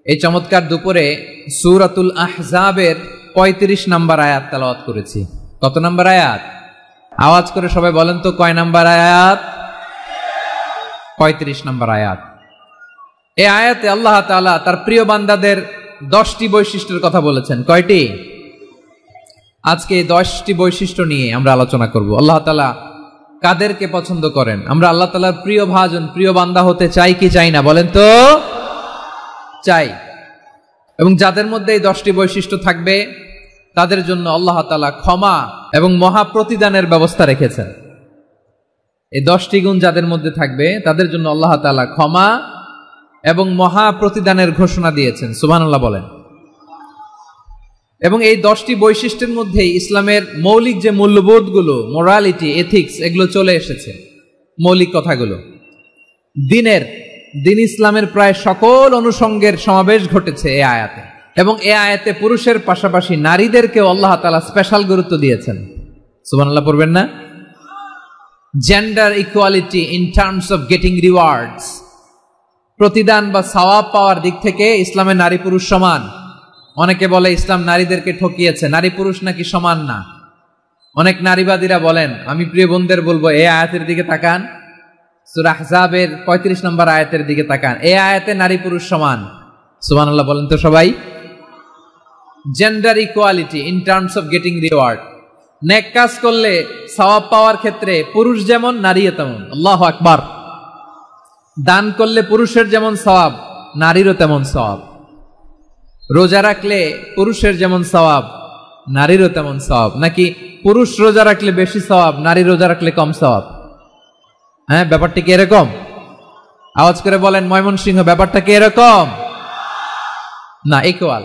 এই চমৎকার দুপুরে সূরাতুল আহজাবের ৩৫ নম্বর আয়াত তেলাওয়াত করেছি। কত নম্বর আয়াত? আওয়াজ করে সবাই বলেন তো, কয় নম্বর আয়াত? ৩৫ নম্বর আয়াত। এই আয়াতে আল্লাহ তাআলা তার প্রিয় বান্দাদের 10টি বৈশিষ্ট্যের কথা বলেছেন। কয়টি? আজকে এই 10টি বৈশিষ্ট্য নিয়ে আমরা আলোচনা করব। আল্লাহ তাআলা কাদেরকে পছন্দ করেন? আমরা আল্লাহ তাআলার প্রিয় ভাজন, প্রিয় বান্দা হতে চাই কি চাই না? বলেন তো। চাই। এবং যাদের মধ্যে এই 10টি বৈশিষ্ট্য থাকবে তাদের জন্য আল্লাহ তাআলা ক্ষমা এবং মহা প্রতিদানের ব্যবস্থা রেখেছেন। এই 10টি গুণ যাদের মধ্যে থাকবে তাদের জন্য আল্লাহ তাআলা ক্ষমা এবং মহা প্রতিদানের ঘোষণা দিয়েছেন। সুবহানাল্লাহ বলেন। এবং এই 10টি বৈশিষ্ট্যের মধ্যেই ইসলামের মৌলিক যে মূল্যবোধগুলো, মোরালিটি, এথিক্স, এগুলো চলে এসেছে। মৌলিক কথাগুলো দিন ইসলামের প্রায় সকল অনুষঙ্গের সমাবেশ ঘটেছে এই আয়াতে। এবং এই আয়াতে পুরুষের পাশাপাশি নারীদেরকেও আল্লাহ তাআলা স্পেশাল গুরুত্ব দিয়েছেন। সুবহানাল্লাহ পড়বেন না? Gender equality in terms of getting rewards, প্রতিদান বা সওয়াব পাওয়ার দিক থেকে ইসলামে নারী পুরুষ সমান। অনেকে বলে ইসলাম নারীদেরকে ঠকিয়েছে, নারী পুরুষ নাকি সমান না। অনেক নারীবাদীরা বলেন, আমি প্রিয় বোনদের বলবো এই আয়াতের দিকে তাকান, সূরা আহজাবের 35 নম্বর আয়াতের দিকে তাকান। এই আয়াতে নারী পুরুষ সমান। সুবহানাল্লাহ বলেন তো সবাই। Gender equality in terms of getting reward, নেক কাজ করলে সওয়াব পাওয়ার ক্ষেত্রে পুরুষ যেমন নারীও তেমন। আল্লাহু আকবার। দান করলে পুরুষের যেমন সওয়াব, নারীরও তেমন সওয়াব। রোজা রাখলে পুরুষের যেমন সওয়াব, নারীরও তেমন সওয়াব। নাকি পুরুষ রোজা রাখলে বেশি সওয়াব, নারী রোজা রাখলে কম সওয়াব? হ্যাঁ, ব্যাপারটা কি এরকম? আওয়াজ করে বলেন ময়মনসিংহ, ব্যাপারটা কি এরকম? না, ইকুয়াল।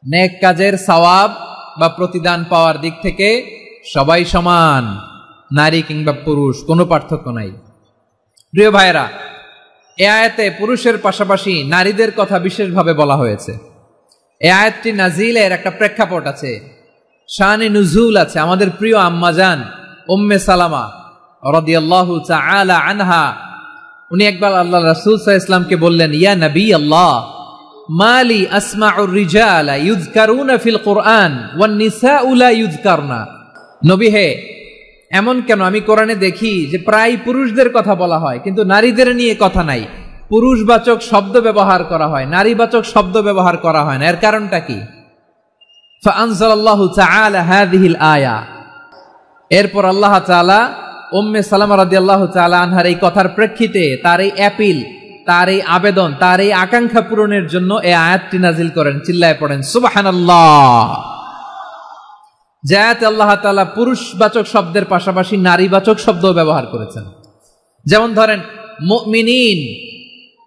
নেক কাজের সওয়াব বা প্রতিদান পাওয়ার দিক থেকে সবাই সমান, নারী কিংবা পুরুষ, কোনো পার্থক্য নাই। প্রিয় ভাইরা, এই আয়াতে পুরুষের পাশাপাশি নারীদের কথা বিশেষভাবে বলা হয়েছে। এই আয়াতটি নাজিলের একটা প্রেক্ষাপট আছে, শানে নুজুল আছে। আমাদের প্রিয় আম্মাজান উম্মে সালামা রাদিয়াল্লাহু তাআলা আনহা, উনি একবার আল্লাহ রাসূল সাল্লাল্লাহু আলাইহি ওয়াসাল্লামকে বললেন, ইয়া নবী আল্লাহ, মালি আসমাউর রিজালা ইউযকারুনা ফিল কুরআন ওয়ান নিসাউ লা ইউযকারনা। নবী হে, এমন কেন আমি কোরআনে দেখি যে প্রায় পুরুষদের কথা বলা হয় কিন্তু নারীদের নিয়ে কথা নাই। পুরুষবাচক শব্দ ব্যবহার করা হয়, নারীবাচক শব্দ ব্যবহার করা হয় না। এর কারণটা কি? ফাআনজালাল্লাহু তাআলা হাযিহিল আয়া। এরপর আল্লাহ তাআলা উম্মে সালামা রাদিয়াল্লাহু তাআলা আনহার এই কথার প্রেক্ষিতে তার এই অ্যাপিল, তার এই আবেদন, তার এই আকাঙ্ক্ষা পূরণের জন্য এই আয়াতটি নাজিল করেন। চিল্লায় পড়েন সুবহানাল্লাহ। যে আয়াতে আল্লাহ তাআলা পুরুষবাচক শব্দের পাশাপাশি নারীবাচক শব্দও ব্যবহার করেছেন। যেমন ধরেন মুমিনিন,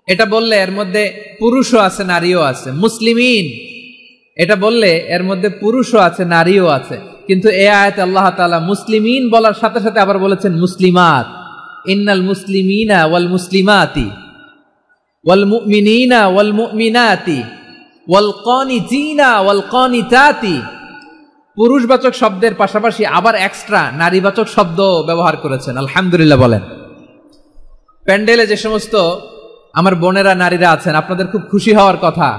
এটা বললে এর মধ্যে পুরুষও আছে নারীও আছে। মুসলিমিন, এটা বললে এর মধ্যে পুরুষও আছে নারীও আছে। কিন্তু এই আয়াতে আল্লাহ তাআলা মুসলিমিন বলার সাথে সাথে আবার বলেছেন মুসলিমাত। ইন্নাল মুসলিমিনা ওয়াল মুসলিমাতি ওয়াল মুমিনিনা ওয়াল মুমিনাতি ওয়াল কানিতিনা ওয়াল কানিতাতি। পুরুষবাচক শব্দের পাশাপাশি আবার এক্সট্রা নারীবাচক শব্দ ব্যবহার করেছেন। আলহামদুলিল্লাহ বলেন। প্যান্ডেলে যে সমস্ত আমার বোনেরা নারীরা আছেন, আপনাদের খুব খুশি হওয়ার কথা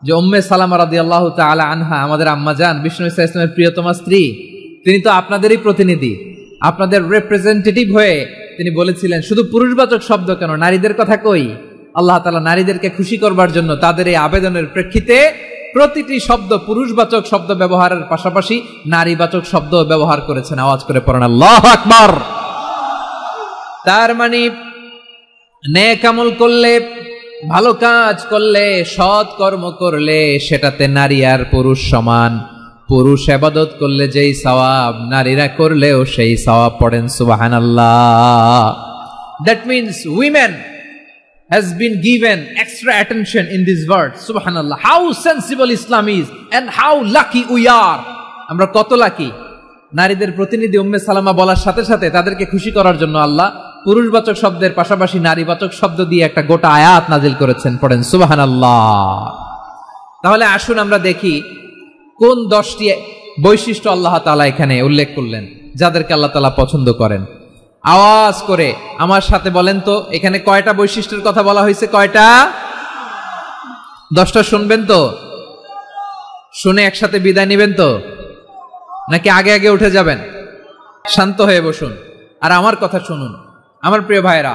যে উম্মে সালামা রাদিয়াল্লাহু তাআলা আনহা, আমাদের আম্মাজান বিষ্ণু ইসা ইসলামের প্রিয়তমা স্ত্রী, তিনি তো আপনাদেরই প্রতিনিধি, আপনাদের রিপ্রেজেন্টেটিভ হয়ে তিনি বলেছিলেন শুধু পুরুষবাচক শব্দ কেন, নারীদের কথা কই। আল্লাহ তাআলা নারীদেরকে খুশি করবার জন্য তাদের এই আবেদনের প্রেক্ষিতে প্রতিটি শব্দ পুরুষবাচক শব্দ ব্যবহারের পাশাপাশি নারীবাচক শব্দ ব্যবহার করেছেন। আওয়াজ করে পড়েন আল্লাহু আকবার। তার মানে নেক আমল করলে, ভালো কাজ করলে, সৎ কর্ম করলে সেটাতে নারী আর পুরুষ সমান। পুরুষ ইবাদত করলে যেই সওয়াব, নারীরা করলেও সেই সওয়াব। পড়েন সুবহানাল্লাহ। That means women has been given extra attention in this word. Subhanallah. How sensible Islam is and how lucky we are. আমরা কত লাকি। নারীদের প্রতিনিধি উম্মে সালামা বলার সাথে সাথে তাদেরকে খুশি করার জন্য আল্লাহ পুরুষবাচক শব্দের পাশাপাশি নারীবাচক শব্দ দিয়ে একটা গোটা আয়াত নাজিল করেছেন। পড়েন সুবহানাল্লাহ। তাহলে আসুন আমরা দেখি কোন 10টি বৈশিষ্ট্য আল্লাহ তাআলা এখানে উল্লেখ করলেন যাদেরকে আল্লাহ তাআলা পছন্দ করেন। আওয়াজ করে আমার সাথে বলেন তো, এখানে কয়টা বৈশিষ্ট্যের কথা বলা হয়েছে? কয়টা? 10টা শুনবেন তো? শুনে একসাথে বিদায় নেবেন তো, নাকি আগে আগে উঠে যাবেন? শান্ত হয়ে বসুন আর আমার কথা শুনুন আমার প্রিয় ভাইরা।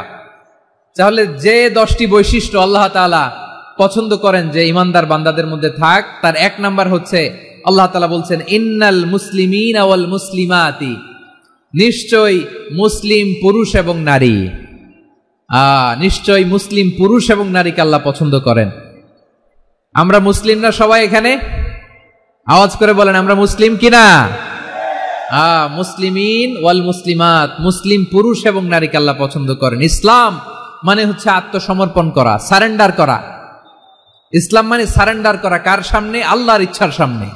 তাহলে যে 10টি বৈশিষ্ট্য আল্লাহ তাআলা পছন্দ করেন যে ইমানদার বান্দাদের মধ্যে থাক, তার 1 নাম্বার হচ্ছে আল্লাহ তাআলা বলছেন ইন্নাল মুসলিমিনা ওয়াল মুসলিমাতি, নিশ্চয় মুসলিম পুরুষ এবং নারী, নিশ্চয় মুসলিম পুরুষ এবং নারীকে আল্লাহ পছন্দ করেন। আমরা মুসলিম না সবাই এখানে? আওয়াজ করে বলেন আমরা মুসলিম কিনা? মুসলিমিন ওয়াল মুসলিমাত, মুসলিম পুরুষ এবং নারীকে আল্লাহ পছন্দ করেন। ইসলাম মানে হচ্ছে আত্মসমর্পণ করা, সারেন্ডার করা। ইসলাম মানে সারেন্ডার করা কার সামনে? আল্লাহর ইচ্ছার সামনে,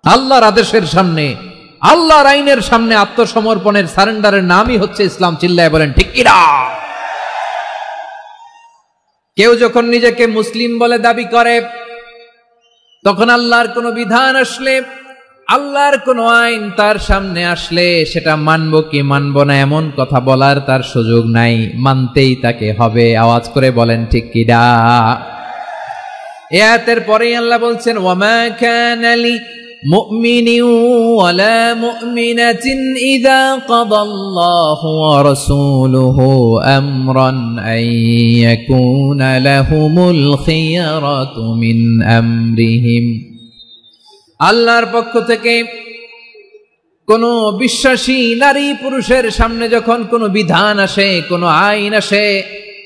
আল্লাহর আদেশের সামনে, আল্লাহর আইনের সামনে আত্মসমর্পণের সারেন্ডারের নামই হচ্ছে ইসলাম। চিল্লায় বলেন ঠিক কিনা? কেউ যখন নিজেকে মুসলিম বলে দাবি করে, তখন আল্লাহর কোন বিধান আসলে, আল্লাহর কোন আইন তার সামনে আসলে সেটা মানবো কি মানবো না এমন কথা বলার তার সুযোগ নাই, মানতেই তাকে হবে। আওয়াজ করে বলেন ঠিক কিনা? এই আয়াতের পরেই আল্লাহ বলছেন ওয়ামা কানা লি মুমিনিন ওয়ালা মুমিনাতিন ইযা কাদাল্লাহু ওয়া রাসূলুহু আমরান আন ইয়াকুনা লাহুমুল খিয়ারাতু মিন আমরিহিম। আল্লাহর পক্ষ থেকে কোন বিশ্বাসী নারী পুরুষের সামনে যখন কোনো বিধান আসে, কোনো আইন আসে,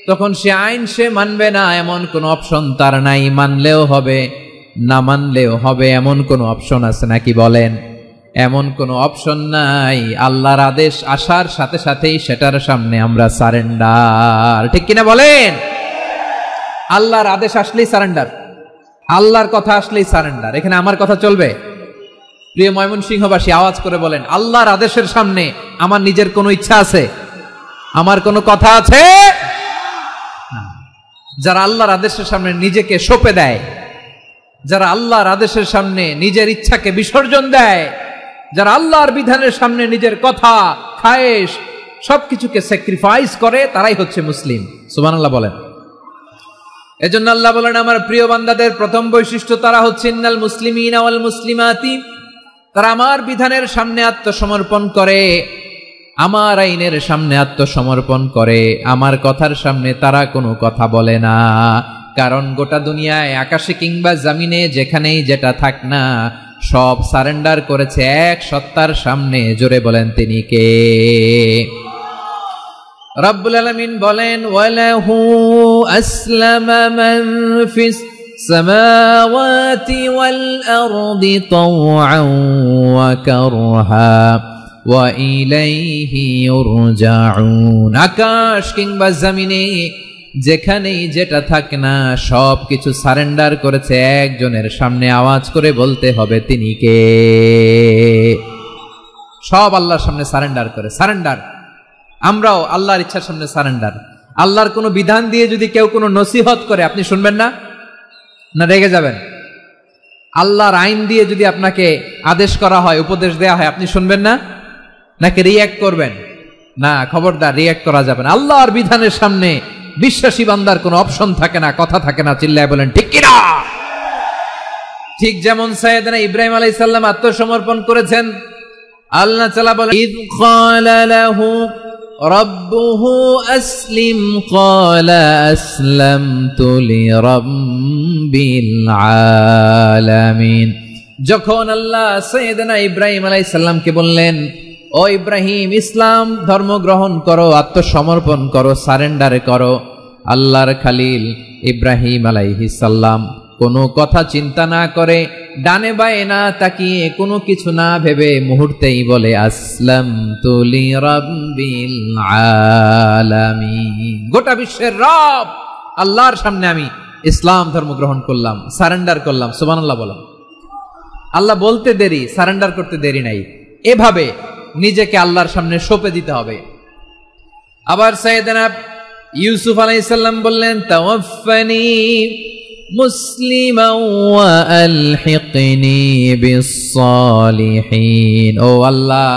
তখন সে আইন সে মানবে না এমন কোনো অপশন তার নাই। মানলেও হবে না মানলেও হবে এমন কোনো অপশন আছে নাকি বলেন? এমন কোনো অপশন নাই। আল্লাহর আদেশ আসার সাথে সাথেই সেটার সামনে আমরা সারেন্ডার। ঠিক কিনা বলেন? আল্লাহর আদেশ আসলেই সারেন্ডার, আল্লাহর কথা আসলেই সারেন্ডার। এখানে আমার কথা চলবে? প্রিয় ময়মনসিংহবাসী আওয়াজ করে বলেন আল্লাহর আদেশের সামনে আমার নিজের কোনো ইচ্ছা আছে? আমার কোনো কথা আছে? যারা আল্লাহর আদেশের সামনে নিজেকে সঁপে দেয়, যারা আল্লাহর আদেশের সামনে নিজের ইচ্ছাকে বিসর্জন দেয়, যারা আল্লাহর বিধানের সামনে নিজের কথা, খায়েশ সবকিছুকে স্যাক্রিফাইস করে, তারাই হচ্ছে মুসলিম। সুবহানাল্লাহ বলেন। এজন্য আল্লাহ বলেন আমার প্রিয় বান্দাদের প্রথম বৈশিষ্ট্য তারা হচ্ছে ইন্নাল মুসলিমিনা ওয়াল মুসলিমাতি, তারা আমার বিধানের সামনে আত্মসমর্পণ করে, আমার আইনের সামনে আত্মসমর্পণ করে, আমার কথার সামনে তারা কোনো কথা বলে না। কারণ গোটা দুনিয়ায় আকাশে কিংবা জমিনে যেখানেই যেটা থাক না, সব সারেন্ডার করেছে এক সত্তার সামনে। জোরে বলেন তিনি কে? রব্বুল আলামিন বলেন ওয়ালাহু আসলামা মান ফিস সামাওয়াতি ওয়াল আরদি তাওআন ওয়া কারহা ওয়া ইলাইহি ইউরজাউন। আকাশ কিংবা জমিনে যেখানেই যেটা থাক না, সব কিছু সারেন্ডার করেছে একজনের সামনে। আওয়াজ করে বলতে হবে তিনি কে? সব আল্লাহর সামনে সারেন্ডার করে। সারেন্ডার। আমরাও আল্লাহর ইচ্ছার সামনে সারেন্ডার। আল্লাহর কোনো বিধান দিয়ে যদি কেউ কোনো নসিহত করে, আপনি শুনবেন না? না রেগে যাবেন? আল্লাহর আইন দিয়ে যদি আপনাকে আদেশ করা হয়, উপদেশ দেয়া হয়, আপনি শুনবেন না? নাকি রিয়্যাক্ট করবেন? না, খবরদার, রিয়্যাক্ট করা যাবে না। আল্লাহর বিধানের সামনে বিশ্বাসী বান্দার কোনো অপশন থাকে না, কথা থাকে না। চিল্লায় বলেন ঠিক কিনা? ঠিক যেমন সাইয়েদনা ইব্রাহিম আলাইহিস সালাম আত্মসমর্পণ করেছেন। আল্লাহ তাআলা বলেন ইয ক্বালা লাহু রাব্বুহু আসলিম ক্বালা আসলামতু লিরাব্বিল আলামিন। যখন আল্লাহ সাইয়েদনা ইব্রাহিম আলাইহিস সালামকে বললেন ও ইব্রাহিম ইসলাম ধর্ম গ্রহণ করো, আত্মসমর্পণ করো, সারেন্ডার করো, আল্লাহর খালিল ইব্রাহিম আলাইহিস সালাম কোনো কথা চিন্তা না করে, ডানে বায়ে না তাকিয়ে, কোনো কিছু না ভেবে মুহূর্তেই বলে আসলামতু লিরাব্বিল আলামিন। গোটা বিশ্বের রব আল্লাহর সামনে আমি ইসলাম ধর্ম গ্রহণ করলাম, সারেন্ডার করলাম। সুবহানাল্লাহ বলেন। আল্লাহ বলতে দেরি, সারেন্ডার করতে দেরি নাই। এভাবে নিজেকে আল্লাহর সামনে সঁপে দিতে হবে। আবার সাইয়েদনা ইউসুফ আলাইহিস সালাম বললেন তাওয়াফফানি মুসলিমান ওয়া আলহিকনি বিস-সালিহিন। ও আল্লাহ,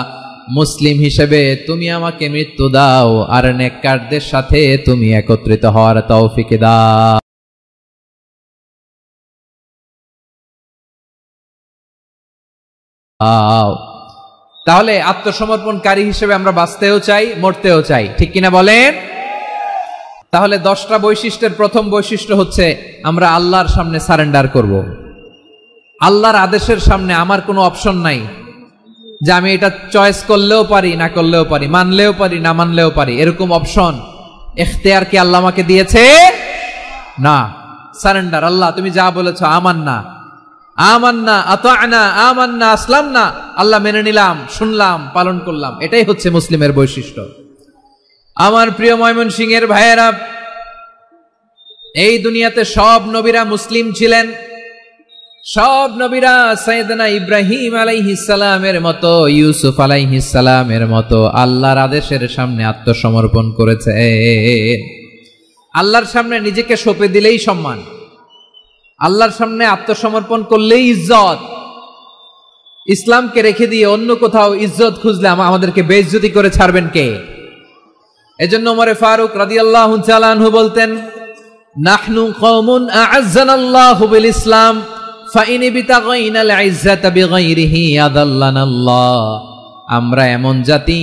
মুসলিম হিসেবে তুমি আমাকে মৃত্যু দাও আর নেককারদের সাথে তুমি একত্রিত হওয়ার তৌফিক দাও। তাহলে আত্মসমর্পণকারী হিসেবে আমরা বাঁচতেও চাই, মরতেও চাই, ঠিক কিনা বলেন? তাহলে 10টা বৈশিষ্ট্যের প্রথম বৈশিষ্ট্য হচ্ছে আমরা আল্লাহর সামনে সারেন্ডার করব। আল্লাহর আদেশের সামনে আমার কোনো অপশন নাই যে আমি এটা চয়েস করলেও পারি, না করলেও পারি, মানলেও পারি, না মানলেও পারি, এরকম অপশন ইখতিয়ার কি আল্লাহ আমাকে দিয়েছে? না। সারেন্ডার, আল্লাহ তুমি যা বলেছো আমান্না, আমান্না, আতা'না, আমান্না, আসলামনা, আল্লাহ মেনে নিলাম, শুনলাম, পালন করলাম। এটাই হচ্ছে মুসলিমের বৈশিষ্ট্য। আমার প্রিয় ময়মনসিংহের ভাইয়েরা, এই দুনিয়াতে সব নবীরা মুসলিম ছিলেন। সব নবীরা সাইয়েদনা ইব্রাহিম আলাইহিস সালামের মতো, ইউসুফ আলাইহিস সালামের মতো আল্লাহর আদেশের সামনে আত্মসমর্পণ করেছে। আল্লাহর সামনে নিজেকে সঁপে দিলেই সম্মান, আল্লাহর সামনে আত্মসমর্পণ করলেই ইজ্জত। ইসলামকে রেখে দিয়ে অন্য কোথাও ইজ্জত খুঁজলে আমাদেরকে বেইজ্জতি করে ছাড়বেন কে? এজন্য ওমরে ফারুক রাদিয়াল্লাহু তাআলা আনহু বলতেন, নাহনু কওমুন আ'আজ্জানাল্লাহু বিল ইসলাম ফাইন বিতাগাইনাল ইজ্জাতা বিগাইরিহি আদাল্লানাল্লাহ। আমরা এমন জাতি,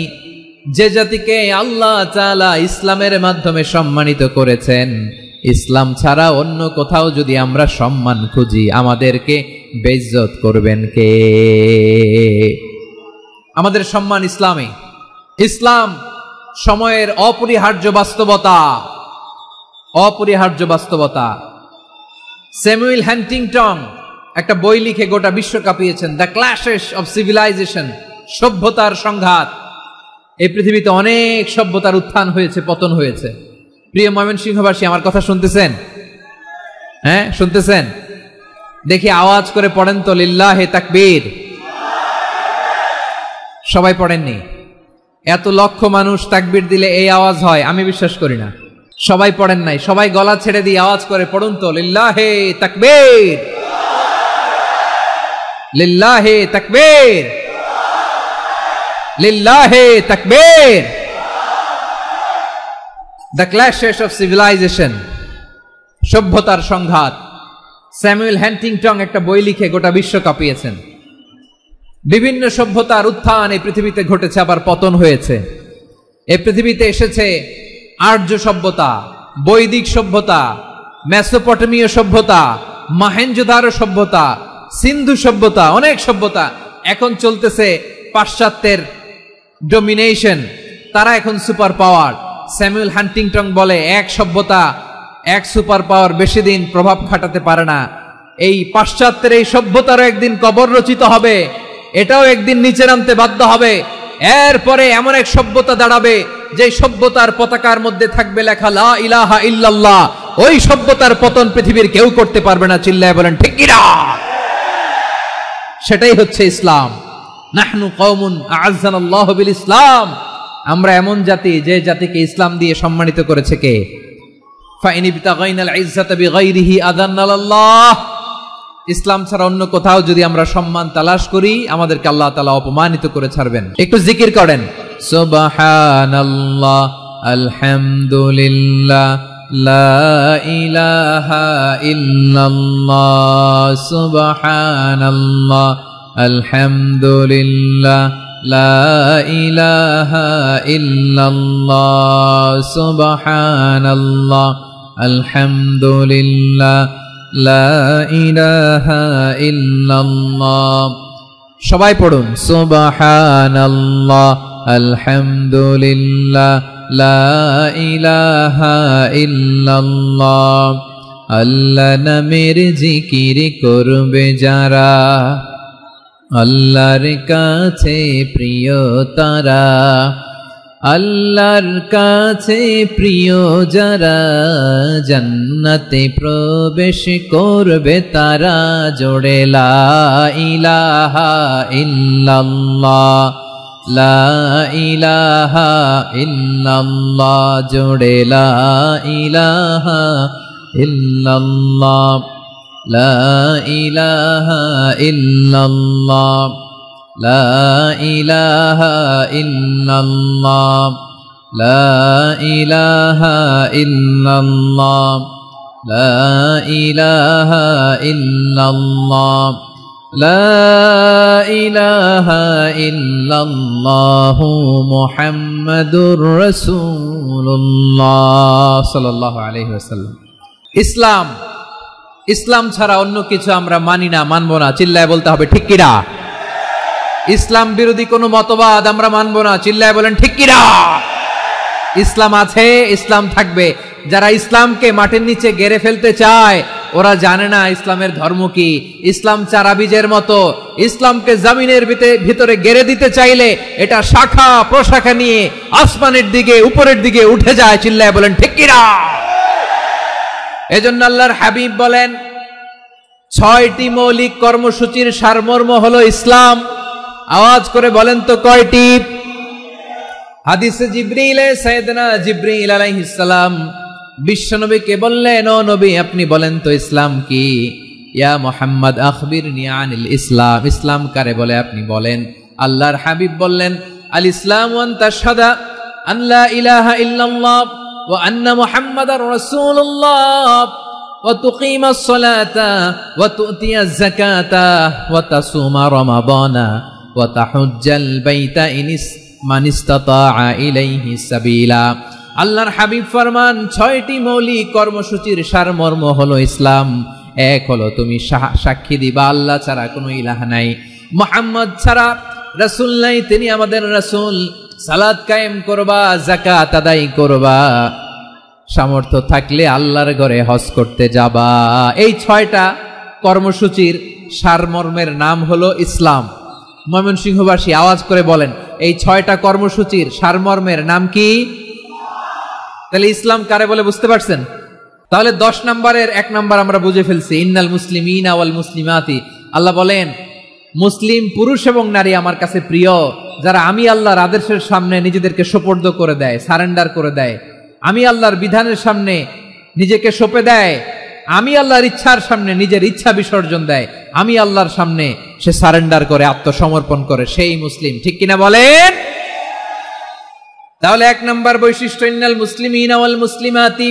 যে জাতিকে আল্লাহ তাআলা ইসলামের মাধ্যমে সম্মানিত করেছেন, ইসলাম ছাড়া অন্য কোথাও যদি আমরা সম্মান খুঁজি আমাদেরকে বেইজ্জত করবেন কে? আমাদের সম্মান ইসলামে। ইসলাম সময়ের অপরিহার্য বাস্তবতা, অপরিহার্য বাস্তবতা। স্যামুয়েল হান্টিংটন একটা বই লিখে গোটা বিশ্ব কাঁপিয়েছেন, দ্য ক্ল্যাশেস অফ সিভিলাইজেশন, সভ্যতার সংঘাত। এই পৃথিবীতে অনেক সভ্যতার উত্থান হয়েছে, পতন হয়েছে। প্রিয় ময়মনসিংহবাসী, আমার কথা শুনতেছেন? হ্যাঁ, শুনতেছেন? দেখি আওয়াজ করে পড়েন তো, লিল্লাহে তাকবীর। সবাই পড়েননি? এত লক্ষ মানুষ তাকবীর দিলে এই আওয়াজ হয়? আমি বিশ্বাস করি না। সবাই পড়েন নাই। সবাই গলা ছেড়ে দিয়ে আওয়াজ করে পড়ুন তো, লিল্লাহে তাকবীর, লিল্লাহে তাকবীর, লিল্লাহে তাকবীর। দ্য ক্ল্যাশেস অফ সিভিলাইজেশন, সভ্যতার সংঘাত। স্যামুয়েল হান্টিংটন একটা বই লিখে গোটা বিশ্ব কাঁপিয়েছেন। বিভিন্ন সভ্যতার উত্থান এই পৃথিবীতে ঘটেছে, আবার পতন হয়েছে। এই পৃথিবীতে এসেছে আর্য সভ্যতা, বৈদিক সভ্যতা, মেসোপটেমীয় সভ্যতা, মহেঞ্জোদারো সভ্যতা, সিন্ধু সভ্যতা, অনেক সভ্যতা। এখন চলতেছে পাশ্চাত্যের ডমিনেশন, তারা এখন সুপার পাওয়ার। স্যামুয়েল হান্টিংটন বলে, এক সভ্যতা, এক সুপার পাওয়ার বেশি দিন প্রভাব খাটাতে পারে না। এই পাশ্চাত্যের এই সভ্যতারও একদিন কবর রচিত হবে, এটাও একদিন নিচে নামতে বাধ্য হবে। এরপরে এমন এক সভ্যতা দাঁড়াবে যে সভ্যতার পতাকার মধ্যে থাকবে লেখা লা ইলাহা ইল্লাল্লাহ। ওই সভ্যতার পতন পৃথিবীর কেউ করতে পারবে না। চিল্লায় বলেন ঠিক কিনা? সেটাই হচ্ছে ইসলাম। নাহনু কওমুন আ'আজ্জানাল্লাহু বিল ইসলাম। আমরা এমন জাতি, যে জাতিকে ইসলাম দিয়ে সম্মানিত করেছে কে? ফাইন বিতাগাইনাল ইজ্জাতা বিগাইরিহি আদান্নাল্লাহ। ইসলাম ছাড়া অন্য কোথাও যদি আমরা সম্মান তালাশ করি, আমাদেরকে আল্লাহ তাআলা অপমানিত করে ছাড়বেন। একটু জিকির করেন, সুবহানাল্লাহ, আলহামদুলিল্লাহ, লা ইলাহা ইল্লাল্লাহ, সুবহানাল্লাহ, আলহামদুলিল্লাহ, লা ইলাহা ইল্লাল্লাহ, সুবহানাল্লাহ, আলহামদুলিল্লাহ, লা ইলাহা ইল্লাল্লাহ। সবাই পড়ুন, সুবহানাল্লাহ, আলহামদুলিল্লাহ, লা ইলাহা ইল্লাল্লাহ। আল্লাহ নামের জিকির করবে যারা, আল্লাহর কাছে প্রিয় তারা। আল্লাহর কাছে প্রিয় যারা, জান্নাতে প্রবেশ করবে তারা। জোড়ে লা ইলাহা ইল্লাল্লাহ, লা ইলাহা ইল্লাল্লাহ, জোড়ে লা ইলাহা ইল্লাল্লাহ, লা ইলাহা ইল্লাল্লাহ, লা ইলাহা ইল্লাল্লাহ, লা ইলাহা ইল্লাল্লাহ, লা ইলাহা ইল্লাল্লাহ, লা ইলাহা ইল্লাল্লাহু মুহাম্মাদুর রাসূলুল্লাহ সাল্লাল্লাহু আলাইহি ওয়াসাল্লাম। ইসলাম ছাড়া অন্য কিছু আমরা মানি না, মানবো না, চিল্লায় বলতে হবে ঠিক কিনা। ইসলাম বিরোধী কোনো মতবাদ আমরা মানবো না, চিল্লায় বলেন ঠিক কিনা। ইসলাম আছে, ইসলাম থাকবে। যারা ইসলামকে মাটির নিচে গেড়ে ফেলতে চায় ওরা জানে না ইসলামের ধর্ম কি। ইসলাম চারা বীজের মতো, ইসলামকে জমিনের ভিতরে গেড়ে দিতে চাইলে এটা শাখা প্রশাখা নিয়ে আসমানের দিকে উপরের দিকে উঠে যায়, চিল্লায় বলেন ঠিক কিনা। এজন্য আল্লাহর হাবিব বলেন 6টি মৌলিক কর্মসূচির সারমর্ম হলো ইসলাম। আওয়াজ করে বলেন তো কয়টি? হাদিসে জিবরিলে সাইয়েদনা জিবরিল আলাইহিস সালাম বিশ্বনবীকে বললেন, ও নবী আপনি বলেন তো ইসলাম কি? ইয়া মুহাম্মদ আখবিরনি আনিল ইসলাম, ইসলাম কারে বলে আপনি বলেন। আল্লাহর হাবিব বললেন, আল ইসলামু আন তাশহাদা আন লা ইলাহা ইল্লাল্লাহ ওয়া আন্না মুহাম্মাদার রাসূলুল্লাহ ওয়া তুকিমাস সালাতা ওয়া তুতিয়াজ যাকাতা ওয়া তাসুমা রমাদানা ওয়া তাহুজ্জাল বাইতা মান ইসতাতাআ ইলাইহি সাবিলা। আল্লাহর হাবিব ফরমান 6টি মৌলিক কর্মসূচির সারমর্ম হলো ইসলাম। এক হলো তুমি সাক্ষী দিবা আল্লাহ ছাড়া কোনো ইলাহ নাই, মুহাম্মদ ছাড়া রাসূল নাই, তিনি আমাদের রাসূল। সালাত কায়েম করবা, যাকাত আদায় করবা, সামর্থ্য থাকলে আল্লাহর ঘরে হজ করতে যাবা। এই 6টা কর্মসূচির সারমর্মের নাম হলো ইসলাম। ময়মনসিংহবাসী আওয়াজ করে বলেন, এই 6টা কর্মসূচির সারমর্মের নাম কি? তাহলে ইসলাম কারে বলে বুঝতে পারছেন? তাহলে 10 নম্বরের 1 নম্বর আমরা বুঝে ফেলছি, ইন্নাল মুসলিমিনা ওয়াল মুসলিমাতি। আল্লাহ বলেন মুসলিম পুরুষ এবং নারী আমার কাছে প্রিয়, যারা আমি আল্লাহর আদেশের সামনে নিজেদেরকে সোপর্দ করে দেয়, সারেন্ডার করে দেয়, আমি আল্লাহর বিধানের সামনে নিজেকে সঁপে দেয়, আমি আল্লাহর ইচ্ছার সামনে নিজের ইচ্ছা বিসর্জন দেয়, আমি আল্লাহর সামনে সে সারেন্ডার করে আত্মসমর্পণ করে, সেই মুসলিম। ঠিক কিনা বলেন? তাহলে 1 নম্বর বৈশিষ্ট্য ইন্নাল মুসলিমিনা ওয়াল মুসলিমাতি।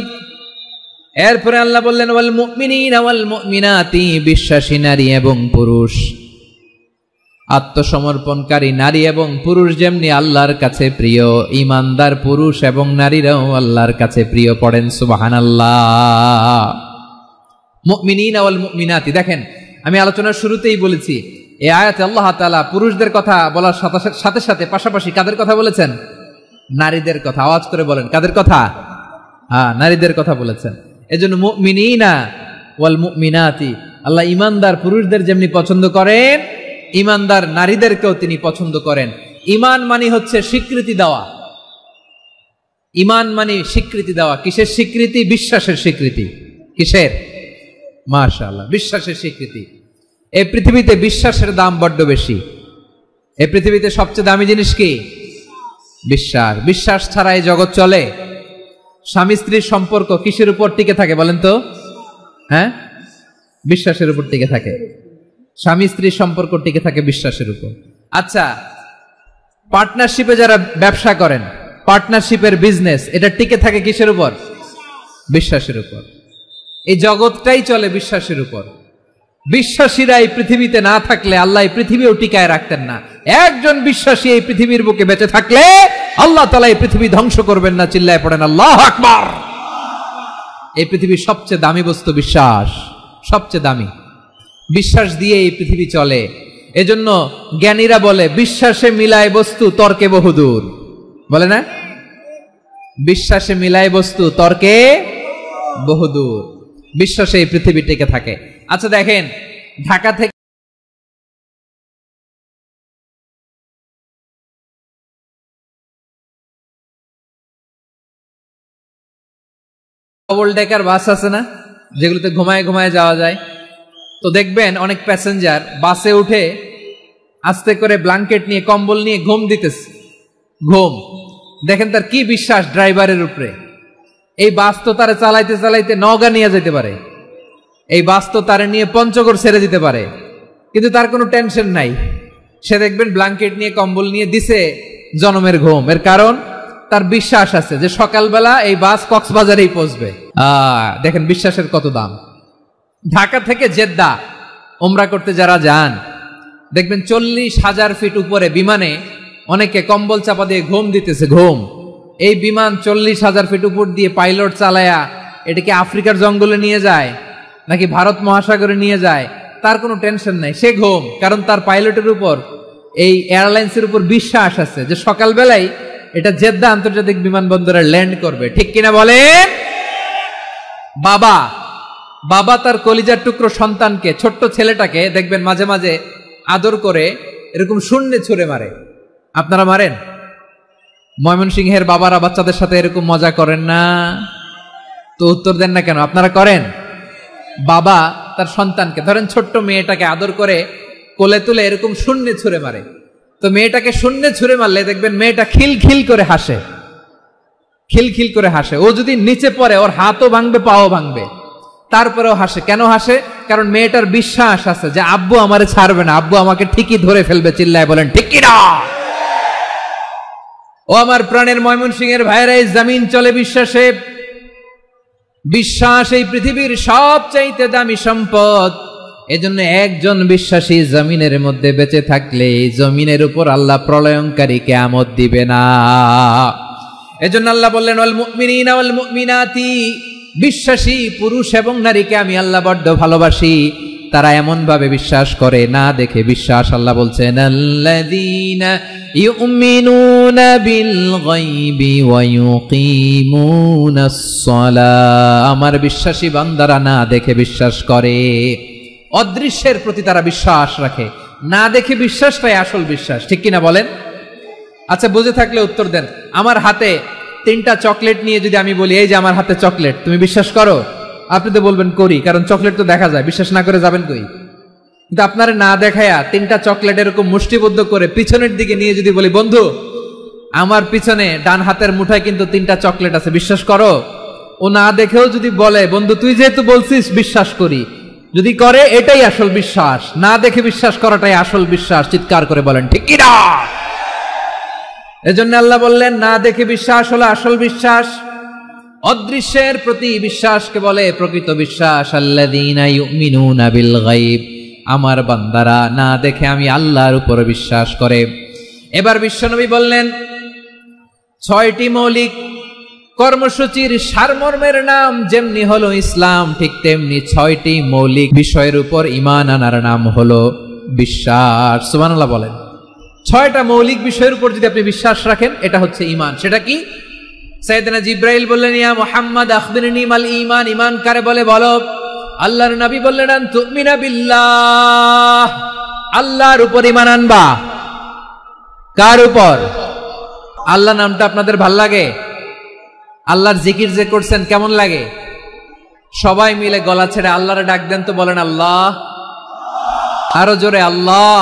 এরপরে আল্লাহ বললেন ওয়াল মুমিনিনা ওয়াল মুমিনাতি, বিশ্বাসী নারী এবং পুরুষ। আত্মসমর্পণকারী নারী এবং পুরুষ যেমনি আল্লাহর কাছে প্রিয়, ঈমানদার পুরুষ এবং নারীরাও আল্লাহর কাছে প্রিয়। পড়েন সুবহানাল্লাহ। মুমিনিনা ওয়াল মুমিনাতি। দেখেন আমি আলোচনার শুরুতেই বলেছি এই আয়াতে আল্লাহ তাআলা পুরুষদের কথা বলার সাথে সাথে পাশাপাশি কাদের কথা বলেছেন? নারীদের কথা। আওয়াজ করে বলেন কাদের কথা? হ্যাঁ, নারীদের কথা বলেছেন। এজন্য মুমিনিনা ওয়াল মুমিনাতি, আল্লাহ ঈমানদার পুরুষদের যেমনি পছন্দ করেন, ঈমানদার নারীদেরকেও তিনি পছন্দ করেন। ঈমান মানে হচ্ছে স্বীকৃতি দেওয়া। ঈমান মানে স্বীকৃতি দেওয়া। কিসের স্বীকৃতি? বিশ্বাসের স্বীকৃতি। কিসের? মাশাআল্লাহ, বিশ্বাসের স্বীকৃতি। এই পৃথিবীতে বিশ্বাসের দাম বড্ড বেশি। এই পৃথিবীতে সবচেয়ে দামি জিনিস কি? বিশ্বাস। বিশ্বাস ছাড়া এই জগৎ চলে? স্বামী স্ত্রীর সম্পর্ক কিসের উপর টিকে থাকে বলেন তো? হ্যাঁ, বিশ্বাসের উপর টিকে থাকে। স্বামী স্ত্রীর সম্পর্ক টিকে থাকে বিশ্বাসের উপর। আচ্ছা, পার্টনারশিপে যারা ব্যবসা করেন, পার্টনারশিপের বিজনেস, এটা টিকে থাকে কিসের উপর? বিশ্বাসের উপর। এই জগৎটাই চলে বিশ্বাসের উপর। বিশ্বাসীরা এই পৃথিবীতে না থাকলে আল্লাহ এই পৃথিবীও টিকায় রাখতেন না। একজন বিশ্বাসী এই পৃথিবীর বুকে বেঁচে থাকলে আল্লাহ তাআলা এই পৃথিবী ধ্বংস করবেন না। চিল্লায় পড়েন আল্লাহু আকবার। এই পৃথিবীর সবচেয়ে দামি বস্তু বিশ্বাস, সবচেয়ে দামি। বিশ্বাস দিয়ে এই পৃথিবী চলে। এজন্য জ্ঞানীরা বলে বিশ্বাসে মিলায় বস্তু, তর্কে বহুদূর। বলে না? বিশ্বাসে মিলায় বস্তু, তর্কে বহুদূর। বিশ্বাসে এই পৃথিবী টিকে থাকে। আচ্ছা দেখেন, ঢাকা থেকে ডবল ডেকার বাস আছে না, যেগুলোতে ঘুমায় ঘুমায় যাওয়া যায়। তো দেখবেন অনেক প্যাসেঞ্জার বাসে উঠে আস্তে করে ব্ল্যাঙ্কেট নিয়ে, কম্বল নিয়ে ঘুম দিতেছে। ঘুম দেখেন তার কি বিশ্বাস ড্রাইভারের উপরে। এই বাস তো তারে চালাইতে চালাইতে নওগাঁ নিয়ে যেতে পারে, এই বাস তো তারে নিয়ে পঞ্চগড় ছেড়ে দিতে পারে, কিন্তু তার কোনো টেনশন নাই। সে দেখবেন ব্ল্যাঙ্কেট নিয়ে, কম্বল নিয়ে দিছে জনমের ঘুম। এর কারণ তার বিশ্বাস আছে যে সকালবেলা এই বাস কক্সবাজারেই পৌঁছবে। দেখেন বিশ্বাসের কত দাম। ঢাকা থেকে জেদ্দা উমরা করতে যারা যান দেখবেন 40,000 ফিট উপরে বিমানে অনেকে কম্বল চাপা দিয়ে ঘুম দিতেছে, ঘুম। এই বিমান 40,000 ফিট উপর দিয়ে পাইলট চালায়া এটাকে আফ্রিকার জঙ্গলে নিয়ে যায় নাকি ভারত মহাসাগরে নিয়ে যায়, তার কোনো টেনশন নাই, সে ঘুম। কারণ তার পাইলটের উপর, এই এয়ারলাইন্সের উপর বিশ্বাস আছে যে সকালবেলায় এটা জেদ্দা আন্তর্জাতিক বিমানবন্দরে ল্যান্ড করবে। ঠিক কিনা বলেন? বাবা তার কলিজার টুকরো সন্তানকে, ছোট্ট ছেলেটাকে দেখবেন মাঝে মাঝে আদর করে এরকম শূন্যে ছুঁড়ে মারে। আপনারা মারেন? ময়মনসিংহের বাবারা বাচ্চাদের সাথে এরকম মজা করেন না? তো উত্তর দেন না কেন? আপনারা করেন? বাবা তার সন্তানকে, ধরেন ছোট্ট মেয়েটাকে আদর করে কোলে তুলে এরকম শূন্যে ছুঁড়ে মারে। তো মেয়েটাকে শূন্যে ছুঁড়ে মারলে দেখবেন মেয়েটা খিলখিল করে হাসে, খিলখিল করে হাসে। ও যদি নিচে পড়ে ওর হাতও ভাঙবে, পাও ভাঙবে, তারপরেও হাসে। কেন হাসে? কারণ মেয়েটার বিশ্বাস আছে যে আব্বু আমারে ছাড়বে না, আব্বু আমাকে ঠিকই ধরে ফেলবে। চিল্লায় বলেন ঠিক কি না? ও আমার প্রাণের ময়মনসিংহের ভাইরা, এই জমিন চলে বিশ্বাসে। বিশ্বাস এই পৃথিবীর সবচাইতে দামি সম্পদ। এজন্য একজন বিশ্বাসী জমিনের মধ্যে বেঁচে থাকলে এই জমিনের উপর আল্লাহ প্রলয়ঙ্কারী কিয়ামত দিবে না। এজন্য আল্লাহ বললেন ওয়াল মুমিনিনা ওয়াল মুমিনাতি, বিশ্বাসী পুরুষ এবং নারীকে আমি আল্লাহ বড্ড ভালোবাসি। তারা এমন ভাবে বিশ্বাস করে, না দেখে বিশ্বাস। আল্লাহ বলছেন আল্লাযীনা ইউমিনুনা বিল গায়বি ওয়া ইউকিমুনাস সালাহ, আমার বিশ্বাসী বান্দারা না দেখে বিশ্বাস করে। অদৃশ্যের প্রতি তারা বিশ্বাস রাখে, না দেখে বিশ্বাসটাই আসল বিশ্বাস। ঠিক কিনা বলেন? আচ্ছা, বুঝে থাকলে উত্তর দেন। আমার হাতে 3টা চকলেট নিয়ে যদি আমি বলি এই যে আমার হাতে চকলেট, তুমি বিশ্বাস করো? আপনি তো বলবেন করি, কারণ চকলেট তো দেখা যায়। বিশ্বাস না করে যাবেন কই? কিন্তু আপনারে না দেখায়া 3টা চকলেট এরকম মুষ্টিবদ্ধ করে পিছনের দিকে নিয়ে যদি বলি বন্ধু আমার পিছনে ডান হাতের মুঠায় কিন্তু 3টা চকলেট আছে, বিশ্বাস করো? ও না দেখেও যদি বলে বন্ধু তুই যেহেতু বলছিস বিশ্বাস করি, যদি করে এটাই আসল বিশ্বাস। না দেখে বিশ্বাস করাটাই আসল বিশ্বাস। চিৎকার করে বলেন ঠিক কি না? এজন্য আল্লাহ বললেন না দেখে বিশ্বাস হলো আসল বিশ্বাস। অদৃশ্যের প্রতি বিশ্বাসকে বলে প্রকৃত বিশ্বাস। আল্লাযীনা ইউমিনুনা বিল গায়ব, আমার বান্দারা না দেখে আমি আল্লাহর উপর বিশ্বাস করে। এবার বিশ্বনবী বললেন 6টি মৌলিক কর্মসূচির সারমর্মের নাম যেমনি হলো ইসলাম, ঠিক তেমনি 6টি মৌলিক বিষয়ের উপর ঈমান আনার নাম হলো বিশ্বাস। সুবহানাল্লাহ বলেন। 6টা মৌলিক বিষয়ের উপর যদি আপনি বিশ্বাস রাখেন এটা হচ্ছে ঈমান। সেটা কি? সাইয়েদনা জিবরাইল বললেন ইয়া মুহাম্মদ আখবিরনি মাল ঈমান, ঈমান কারে বলে বলো। আল্লাহর নবী বললেন আন তুমিনা বিল্লাহ, আল্লাহর উপর ঈমান আনবা। কার উপর? আল্লাহ নামটা আপনাদের ভাল লাগে? আল্লাহর জিকির যে করছেন কেমন লাগে? সবাই মিলে গলা ছেড়ে আল্লাহরে ডাক দেন তো, বলেন আল্লাহ। আরো জোরে আল্লাহ।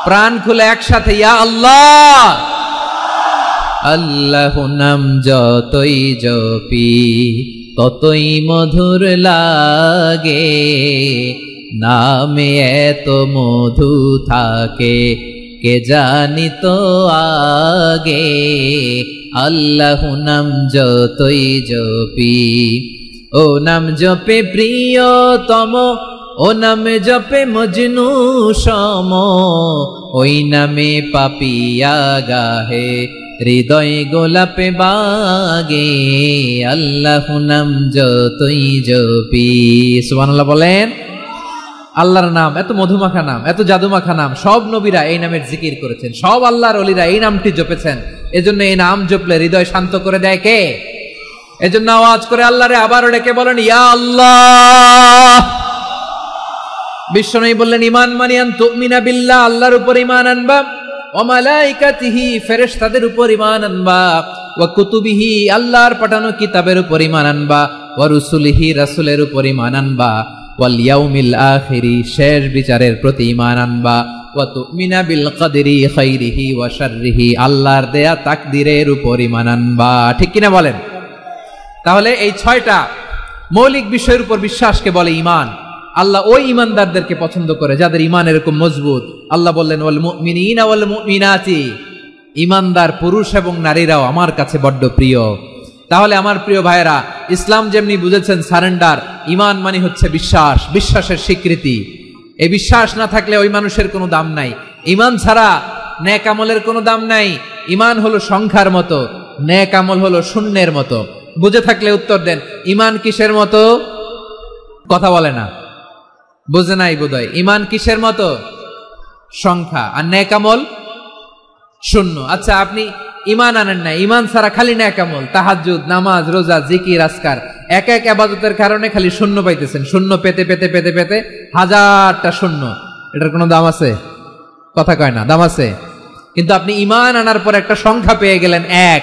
প্রাণ খুলে একসাথে ইয়া আল্লাহ। আল্লাহ নাম যতই জপি ততই মধুর লাগে, নামে এত মধু থাকে কে জানি তো আগে। আল্লাহ নাম যতই জপি, ও নাম জপে প্রিয়তম, ও নামে জপে মজনু সম, ওই নামে পাপিয়া গাহে হৃদয় গোলাপে বাগে। আল্লাহ নাম যতই জপি। সুবহানাল্লাহ বলেন। আল্লাহর নাম এত মধুমাখা নাম, এত জাদুমাখা নাম। সব নবীরা এই নামের জিকির করেছেন, সব আল্লাহর ওলিরা এই নামটি জপেছেন। এজন্য এই নাম জপলে হৃদয় শান্ত করে দেয় কে? এজন্য আওয়াজ করে আল্লাহরে আবারও ডেকে বলেন ইয়া আল্লাহ। বিশ্বনবী বললেন ঈমান মানে আন তুমিনা বিল্লাহ, আল্লাহর উপর ঈমান আনবা, ওয়া মালাইকাতিহি, ফেরেশতাদের উপর ঈমান আনবা, ওয়া কুতুবিহি, আল্লাহর পাঠানো কিতাবের উপর ঈমান আনবা, ওয়া রুসুলিহি, রাসূলের উপর ঈমান আনবা, ওয়াল ইয়াউমিল আখিরি, শেষ বিচারের প্রতি ঈমান আনবা, ওয়া তুমিনা বিল কদরি খাইরিহি ওয়া শাররিহি, আল্লাহর দেয়া তাকদীরের উপর ঈমান আনবা। ঠিক কিনা বলেন? তাহলে এই 6টা মৌলিক বিষয়ের উপর বিশ্বাসকে বলে ঈমান। আল্লাহ ওই ঈমানদারদেরকে পছন্দ করে যাদের ঈমান এরকম মজবুত। আল্লাহ বললেন ওয়াল মুমিনিনা ওয়াল মুমিনাতি, ঈমানদার পুরুষ এবং নারীরাও আমার কাছে বড্ড প্রিয়। তাহলে আমার প্রিয় ভাইয়েরা, ইসলাম যেমনি বুঝেছেন সারেন্ডার, ঈমান মানে হচ্ছে বিশ্বাস, বিশ্বাসের স্বীকৃতি। এই বিশ্বাস না থাকলে ওই মানুষের কোনো দাম নাই। ঈমান ছাড়া নেক আমলের কোনো দাম নাই। ঈমান হলো সংখ্যার মতো, নেক আমল হলো শূন্যের মতো। বুঝে থাকলে উত্তর দেন, ঈমান কিসের মতো? কথা বলে না, বুঝে নাই বোধহয়। ঈমান কিসের মতো? সংখ্যা। আর নেক আমল শূন্য। আচ্ছা, আপনি ঈমান আনেন না, ঈমান ছাড়া খালি নেক আমল, তাহাজ্জুদ, নামাজ, রোজা, জিকির, আজকার, এক এক ইবাদতের কারণে খালি শূন্য পাইতেছেন। শূন্য পেতে পেতে পেতে পেতে হাজারটা শূন্য। এটার কোনো দাম আছে? কথা কয় না, দাম আছে। কিন্তু আপনি ঈমান আনার পর একটা সংখ্যা পেয়ে গেলেন, এক।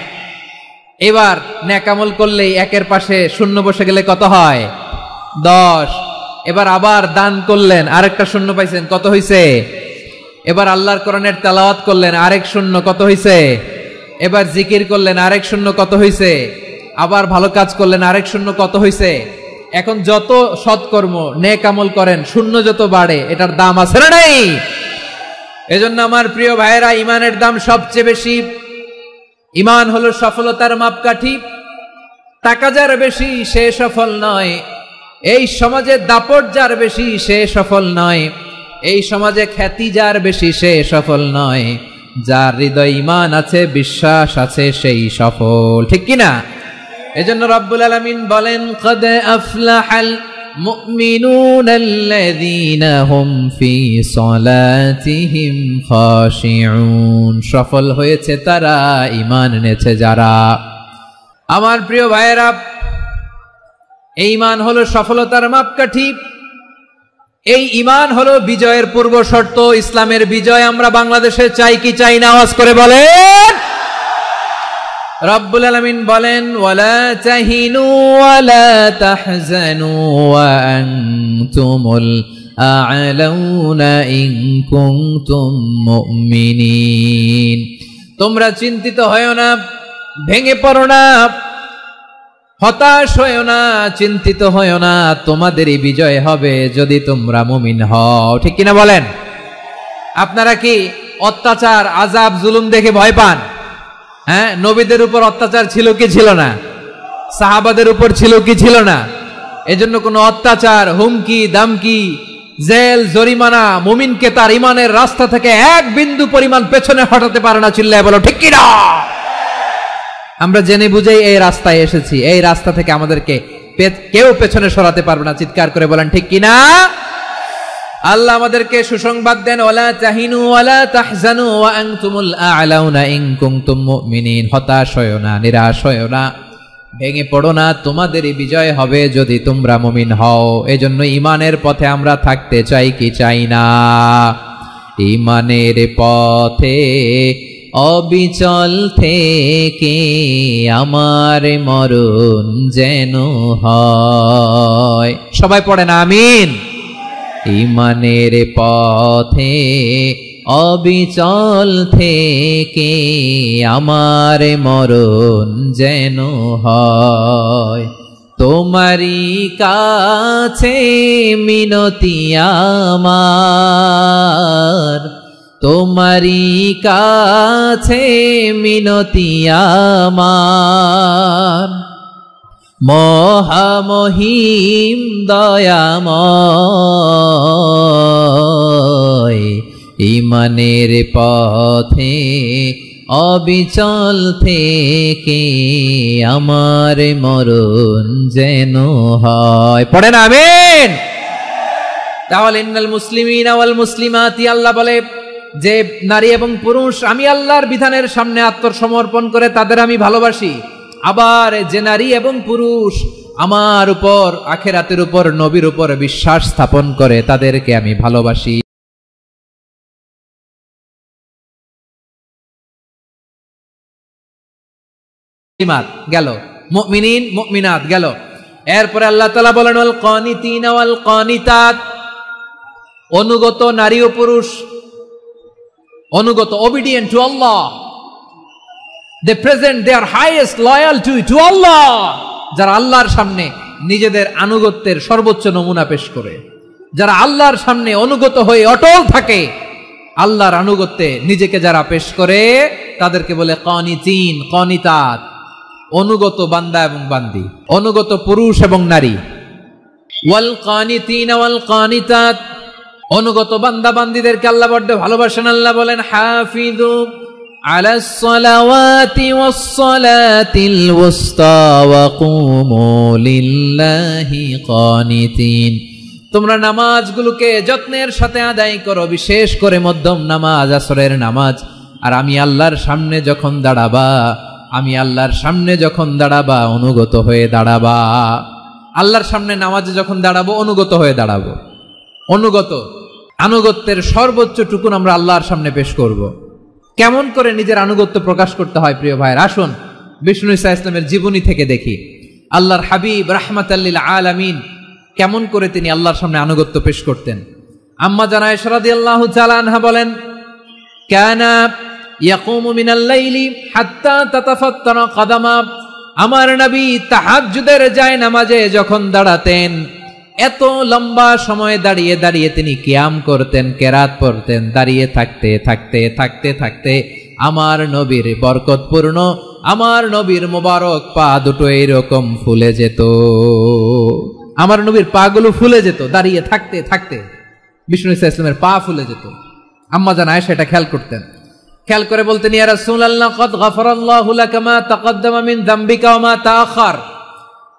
এবার নেক আমল করলেই একের পাশে শূন্য বসে গেলে কত হয়? 10। এবার আবার দান করলেন, আরেকটা শূন্য পাইছেন, কত হইছে? এবার আল্লাহর কোরআনের তেলাওয়াত করলেন, আরেক শূন্য, কত হইছে? এবার জিকির করলেন, আরেক শূন্য, কত হইছে? আবার ভালো কাজ করলেন, আরেক শূন্য, কত হইছে? এখন যত সৎকর্ম নেক আমল করেন, শূন্য যত বাড়ে, এটার দাম আছে না নাই? এজন্য আমার প্রিয় ভাইয়েরা, ঈমানের দাম সবচেয়ে বেশি। ঈমান হলো সফলতার মাপকাঠি। টাকা যার বেশি সে সফল নয়, এই সমাজে দাপট যার বেশি সে সফল নয়, এই সমাজে খ্যাতি যার বেশি সে সফল নয়, যার হৃদয় ঈমান আছে, বিশ্বাস আছে, সেই সফল। ঠিক কিনা? এজন্য রব্বুল আলামিন বলেন, ক্বাদ আফলাহাল মুমিনুনাল্লাযীনা হুম ফি সলাতিহিম খাশিউন। সফল হয়েছে তারা, ঈমান এনেছে যারা। আমার প্রিয় ভাইয়েরা, এই ঈমান হলো সফলতার মাপকাঠি। এই ঈমান হলো বিজয়ের পূর্ব শর্ত। ইসলামের বিজয় আমরা বাংলাদেশে চাই কি চাই না? আওয়াজ করে বলেন। রব্বুল আলামিন বলেন, ওয়ালা তাহিনু ওয়ালা তাহজানু ওয়া আনতুমুল আ'লাউনা ইন কুনতুম মুমিনিন। তোমরা চিন্তিত হয়ো না, ভেঙে পড়ো না, হতাশ হয়ো না, চিন্তিত হয়ো না, তোমাদেরই বিজয় হবে যদি তোমরা মুমিন হও। ঠিক কিনা বলেন? আপনারা কি অত্যাচার, আযাব, জুলুম দেখে ভয় পান? হ্যাঁ, নবীদের উপর অত্যাচার ছিল কি ছিল না? সাহাবাদের উপর ছিল কি ছিল না? এজন্য কোনো অত্যাচার, হুমকি, দামকি, জেল, জরিমানা মুমিনকে তার ঈমানের রাস্তা থেকে এক বিন্দু পরিমাণ পেছনে হটাতে পারে না। চিল্লায় বলো ঠিক কিনা? আমরা জেনে বুঝেই এই রাস্তায় এসেছি, এই রাস্তা থেকে আমাদেরকে কেউ পেছনে সরাতে পারবে না। চিৎকার করে বলেন ঠিক কিনা? আল্লাহ আমাদেরকে সুসংবাদ দেন, ওয়ালা তাহিনু ওয়ালা তাহজানু ওয়া আনতুমুল আ'লাউনা ইন কুনতুম মুমিনিন। হতাশ হয়ো না, নিরাশ হয়ো না, ভেঙে পড়ো না, তোমাদেরই বিজয় হবে যদি তোমরা মুমিন হও। এজন্য ঈমানের পথে আমরা থাকতে চাই কি চাই না? ঈমানের পথে অবিচল থেকে আমার মরণ যেন হয়। সবাই পড়েন আমিন। ঈমানের পথে অবিচল থেকে আমার মরণ যেন হয়। তোমারই কাছে মিনতি আমার, তোমারই কাছে মিনতি আমার, মহামহিম দয়াময়। ঈমানের পথে অবিচল থেকে আমার মরণ যেন হয়। পড়েন আমিন। তাহলে ইন্নাল মুসলিমিনা ওয়াল মুসলিমাতি, আল্লাহ বলে যে নারী এবং পুরুষ আমি আল্লাহর বিধানের সামনে আত্মসমর্পণ করে তাদের আমি ভালোবাসি। আবার যে নারী এবং পুরুষ আমার উপর, আখিরাতের উপর, নবীর উপর বিশ্বাস স্থাপন করে তাদেরকে আমি ভালোবাসি। গেল, মুমিনিন মুমিনাত গেল। এরপরে আল্লাহ তাআলা বলেন, ওয়াল কানিতিনা ওয়াল কানিতাত, অনুগত নারী ও পুরুষ, অনুগত, obedient to Allah, they present their highest loyalty to Allah, যারা আল্লাহর সামনে নিজেদের আনুগত্যের সর্বোচ্চ নমুনা পেশ করে, যারা আল্লাহর সামনে অনুগত হয়ে অটল থাকে, আল্লাহর আনুগত্যে নিজেকে যারা পেশ করে তাদেরকে বলে কানিতিন, কানিতাত। অনুগত বান্দা এবং বান্দি, অনুগত পুরুষ এবং নারী। ওয়াল কানিতিনা ওয়াল কানিতাত, অনুগত বান্দা বান্দিদেরকে আল্লাহ বড্ড ভালোবাসেন। আল্লাহ বলেন হাফিযু আলাস সালাওয়াতি ওয়াস সালাতিল ওয়ুসতা ওয়া কুমু লিল্লাহি কানিতিন, তোমরা নামাজগুলোকে যত্নের সাথে আদায় করো, বিশেষ করে মধ্যম নামাজ, আসরের নামাজ। আর আমি আল্লাহর সামনে যখন দাঁড়াবা, আমি আল্লাহর সামনে যখন দাঁড়াবা অনুগত হয়ে দাঁড়াবা। আল্লাহর সামনে নামাজে যখন দাঁড়াবো অনুগত হয়ে দাঁড়াবো। অনুগত, আনুগত্যের সর্বোচ্চ টুকুন আমরা আল্লাহর সামনে পেশ করব। কেমন করে নিজের আনুগত্য প্রকাশ করতে হয় প্রিয় ভাইয়ের, আসুন বিষ্ণু ঈসা ইসলামের জীবনী থেকে দেখি। আল্লাহর হাবিব রাহমাতাল লিল আলামিন কেমন করে তিনি আল্লাহর সামনে আনুগত্য পেশ করতেন। আম্মা জানা আয়েশা রাদিয়াল্লাহু তাআলা আনহা বলেন, কানা ইয়াকুমু মিনাল লাইলি হাত্তা তাতাফাত্তারা কাদামা, আমার নবী তাহাজ্জুদের যায় নামাজে যখন দাঁড়াতেন, এত লম্বা সময় দাঁড়িয়ে দাঁড়িয়ে তিনি কিয়াম করতেন, কেরাত পড়তেন। দাঁড়িয়ে থাকতে থাকতে থাকতে থাকতে আমার নবীর বরকতপূর্ণ, আমার নবীর মোবারক পা দুটো এইরকম ফুলে যেত। আমার নবীর পা গুলো ফুলে যেত দাঁড়িয়ে থাকতে থাকতে, বিষ্ণু ঈসা ইসলামের পা ফুলে যেত। আম্মা জান আয়েশা এটা খেয়াল করতেন। খেয়াল করে বলতেন, ইয়া রাসূলুল্লাহ কদ গাফারাল্লাহু লাকা মা তাকাদ্দামা মিন যামবিকা ওয়া মা তাআখার,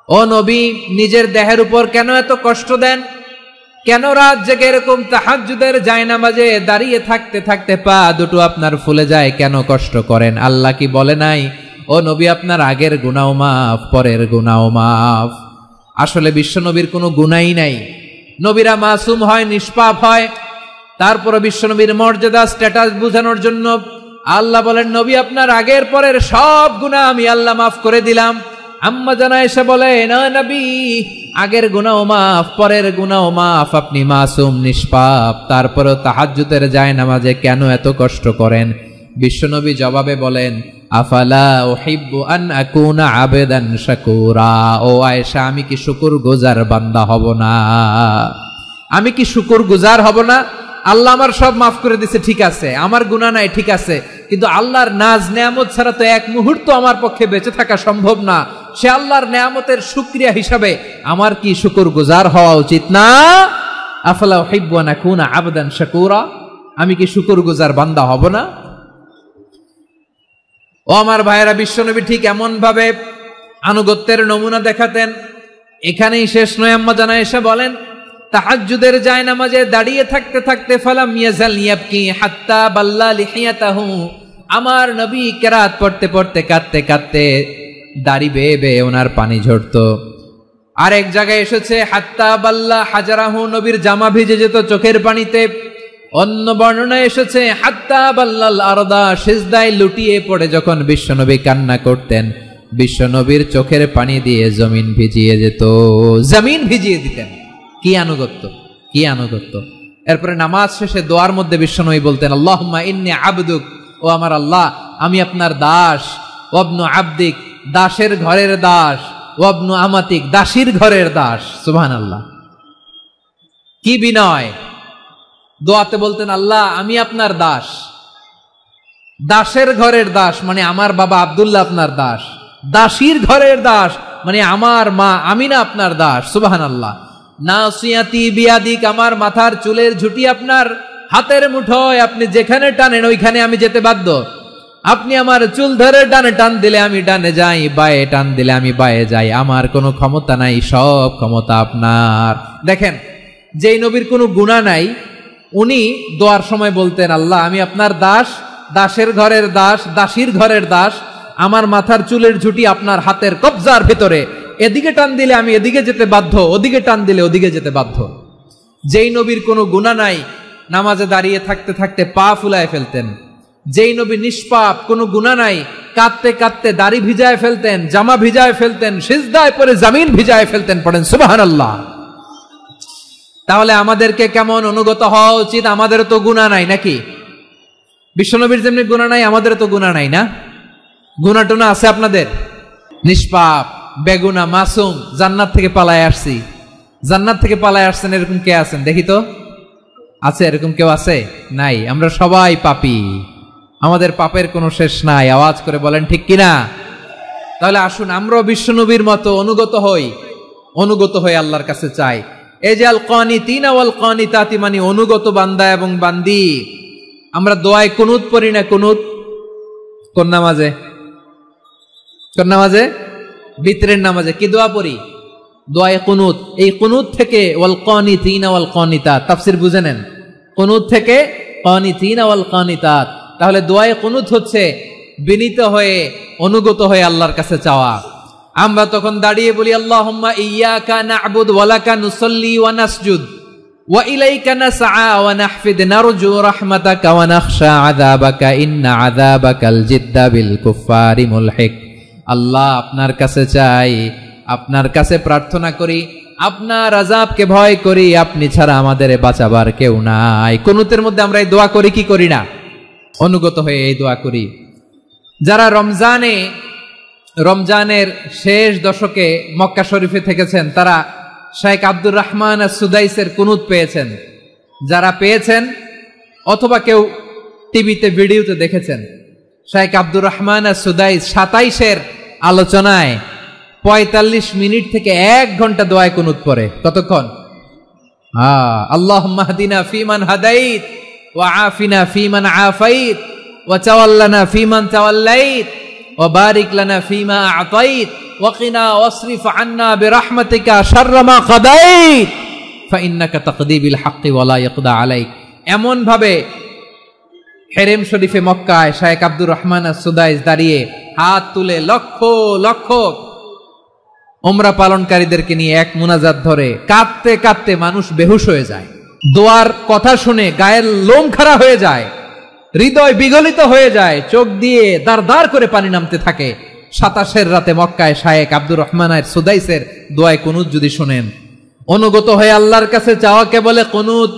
ও নবী নিজের দেহের উপর কেন এত কষ্ট দেন? কেন রাত জেগে এরকম তাহাজ্জুদের জায়নামাজে দাঁড়িয়ে থাকতে থাকতে পা দুটো আপনার ফুলে যায়, কেন কষ্ট করেন? আল্লাহ কি বলে নাই, ও নবী আপনার আগের গুনাহ মাফ, পরের গুনাহ মাফ? আসলে বিশ্ব নবীর কোনো গুনাহই নাই। নবীরা মাসুম হয়, নিষ্পাপ হয়। তারপরে বিশ্ব নবীর মর্যাদা স্ট্যাটাস বোঝানোর জন্য আল্লাহ বলেন, নবী আপনার আগের পরের সব গুনাহ আমি আল্লাহ মাফ করে দিলাম। আম্মা জানা এসে বলে, না নবী আগের গুনাহ মাফ, পরের গুনাহ মাফ, আপনি মাসুম নিষ্পাপ, তারপরেও তাহাজ্জুদের জায়নামাজে কেন এত কষ্ট করেন? বিশ্বনবী জবাবে বলেন, আফালা উহিব্বু আন আকুনা আবেদান শাকুরা, ও আয়েশা আমি কি শুকরগুজার বান্দা হব না? আমি কি শুকরগুজার হব না? আল্লাহ আমার সব মাফ করে দিছে, ঠিক আছে, আমার গুনাহ নাই, ঠিক আছে, কিন্তু আল্লাহর নাজ নেয়ামত ছাড়া তো এক মুহূর্ত আমার পক্ষে বেঁচে থাকা সম্ভব না। সে আল্লাহর নেয়ামতের শুকরিয়া হিসাবে আমার কি শুকরগুজার হওয়া উচিত না? আফালা উহিব্বু আন আকুনা আবদান শাকুরা, আমি কি শুকরগুজার বান্দা হব না? ও আমার ভাইয়েরা, বিশ্বনবী ঠিক এমন ভাবে আনুগত্যের নমুনা দেখাতেন। এখানেই শেষ নয়, আম্মা জানা এসে বলেন, তাহাজ্জুদের জায়নামাজে দাঁড়িয়ে থাকতে থাকতে ফালাম ইয়াজাল ইয়াবকি হাত্তা বাল্লা লিহিয়াতাহু, আমার নবী কেরাত পড়তে পড়তে কাঁদতে কাঁদতে দাড়ি বেয়ে বেয়ে ওনার পানি ঝরতো। আরেক জায়গায় এসেছে হাত্তা বাল্লা হাজারাহু, নবীর জামা ভিজে যেত চোখের পানিতে। অন্য বর্ণনায় এসেছে হাত্তা বাল্লাল আরদা, সিজদায় লুটিয়ে পড়ে যখন বিশ্বনবী কান্না করতেন, বিশ্বনবীর চোখের পানি দিয়ে জমিন ভিজিয়ে যেত, জমিন ভিজিয়ে দিতেন। কি আনুগত্য, কি আনুগত্য! এরপরে নামাজ শেষে দোয়ার মধ্যে বিশ্বনবী বলতেন, আল্লাহুম্মা ইন্নী আবদুক, ও আমার আল্লাহ আমি আপনার দাস, ওয়াবনু আবদিক, দাসের ঘরের দাস, ওয়াবনু আমাতিক, দাসীর ঘরের দাস। সুবহানাল্লাহ, কি বিনয়! দোয়াতে বলতেন, আল্লাহ আমি আপনার দাস, দাসের ঘরের দাস মানে আমার বাবা আব্দুল্লাহ আপনার দাস, দাসীর ঘরের দাস মানে আমার মা আমিনা আপনার দাস। সুবহানাল্লাহ। নাসিয়াতি বিয়াদিক, আমার মাথার চুলের ঝুঁটি আপনার হাতের মুঠোয়, আপনি যেখানে টানেন ওইখানে আমি যেতে বাধ্য। আপনি আমার চুল ধরে ডানে টান দিলে আমি ডানে যাই, বায়ে টান দিলে আমি বায়ে যাই, আমার কোনো ক্ষমতা নাই, সব ক্ষমতা আপনার। দেখেন, যেই নবীর কোনো গুনাহ নাই উনি দোয়ার সময় বলতেন, আল্লাহ আমি আপনার দাস, দাসের ঘরের দাস, দাসীর ঘরের দাস, আমার মাথার চুলের ঝুঁটি আপনার হাতের কবজার ভেতরে, এদিকে টান দিলে আমি এদিকে যেতে বাধ্য, ওদিকে টান দিলে ওদিকে যেতে বাধ্য। যেই নবীর কোনো গুনাহ নাই নামাজে দাঁড়িয়ে থাকতে থাকতে পা ফুলায় ফেলতেন। যেই নবী নিষ্পাপ, কোনো গুনাহ নাই, কাঁদতে কাঁদতে দাড়ি ভিজায় ফেলতেন, জামা ভিজায় ফেলতেন, সিজদায় পড়ে জমিন ভিজায় ফেলতেন। পড়েন সুবহানাল্লাহ। তাহলে আমাদেরকে কেমন অনুগত হওয়া উচিত? আমাদের তো গুনাহ নাই নাকি? বিশ্বনবীর যেমনি গুনাহ নাই আমাদের তো গুনাহ নাই না? গুনাহ টুনা আছে আপনাদের? নিষ্পাপ, বেগুনা, মাসুম, জান্নাত থেকে পালায় আসছি। জান্নাত থেকে পালায় আসছেন এরকম কে আছেন দেখি তো? আছে এরকম কেউ? আছে? নাই। আমরা সবাই পাপী, আমাদের পাপের কোনো শেষ নাই। আওয়াজ করে বলেন ঠিক কিনা? তাহলে আসুন আমরাও বিশ্বনবীর মতো অনুগত হয়ে আল্লাহর কাছে চাই। এই যে আল কানিতিনা ওয়াল কানিতাতি মানে অনুগত বান্দা এবং বান্দি। আমরা দোয়ায় কুনুত পড়ি না? কুনুত কোন নামাজে? বিতরের নামাজে কি দোয়া পড়ি? দোয়ায়ে কুনুত। এই কুনুত থেকে ওয়াল কানিতিনা ওয়াল কানিতাত তাফসীর বুঝে নেন। কুনুত থেকে কানিতিনা ওয়াল কানিতাত। তাহলে দোয়ায়ে কুনুত হচ্ছে বিনীত হয়ে অনুগত হয়ে আল্লাহর কাছে চাওয়া। আমরা তখন দাঁড়িয়ে বলি আল্লাহুম্মা ইয়্যাকা না'বুদু ওয়া লাকা নুসাল্লি ওয়া নাসজুদ ওয়া ইলাইকা নাসআ ওয়া নাহফিদ নারজু রাহমাতাকা ওয়া নাখশা আযাবাকা ইন্না আযাবাকাল জিদ্দা বিল কুফফারি মুলহিক। আল্লাহ, আপনার কাছে চাই, আপনার কাছে প্রার্থনা করি, আপনার আযাবকে ভয় করি, আপনি ছাড়া আমাদের বাঁচাবার কেউ নাই। কুনুতের মধ্যে আমরা এই দোয়া করি কি করি না? অনুগত হয়ে এই দোয়া করি। যারা রমজানের শেষ দশকে মক্কা শরীফে থেকেছেন তারা শেখ আব্দুর রহমান সুদাইসের কুনুত পেয়েছেন। যারা পেয়েছেন অথবা কেউ টিভিতে ভিডিওতে দেখেছেন, শেখ আব্দুর রহমান সুদাইস 27-এর আলোচনায় 45 মিনিট থেকে 1 ঘন্টা দোয়ায় কুনুত পড়ে। কতক্ষণ? আল্লাহুম্মা হদিনা ফিমান হাদাইত ওয়া আফিনা ফিমান আফাইত ওয়া তাওয়াল্লানা ফিমান তাওয়াল্লাইত ওয়া বারিক লানা ফিমা আ'তাইত ওয়া কিনা ওয়াসরিফ আন্না বিরহমাতিকা শাররা মা কাদাইত ফাইন্নাকা তাকদি বিল হাক্কি ওয়া লা ইয়াকদা আলাইক। এমন ভাবে হেরেম শরীফে মক্কায় শেখ আব্দুর রহমান সুদাইস দাঁড়িয়ে হাত তুলে লক্ষ লক্ষ উমরা পালনকারীদেরকে নিয়ে এক মুনাজাত ধরে কাঁদতে কাঁদতে মানুষ বেহুশ হয়ে যায়। দোয়ার কথা শুনে গায়ের লোম খাড়া হয়ে যায়, হৃদয় বিগলিত হয়ে যায়, চোখ দিয়ে দাঁড় দাঁড় করে পানি নামতে থাকে। 27-এর রাতে মক্কায় শেখ আব্দুর রহমান সুদাইসের দোয়ায় কুনুত যদি শুনেন, অনুগত হয়ে আল্লাহর কাছে চাওয়াকে বলে কুনুত।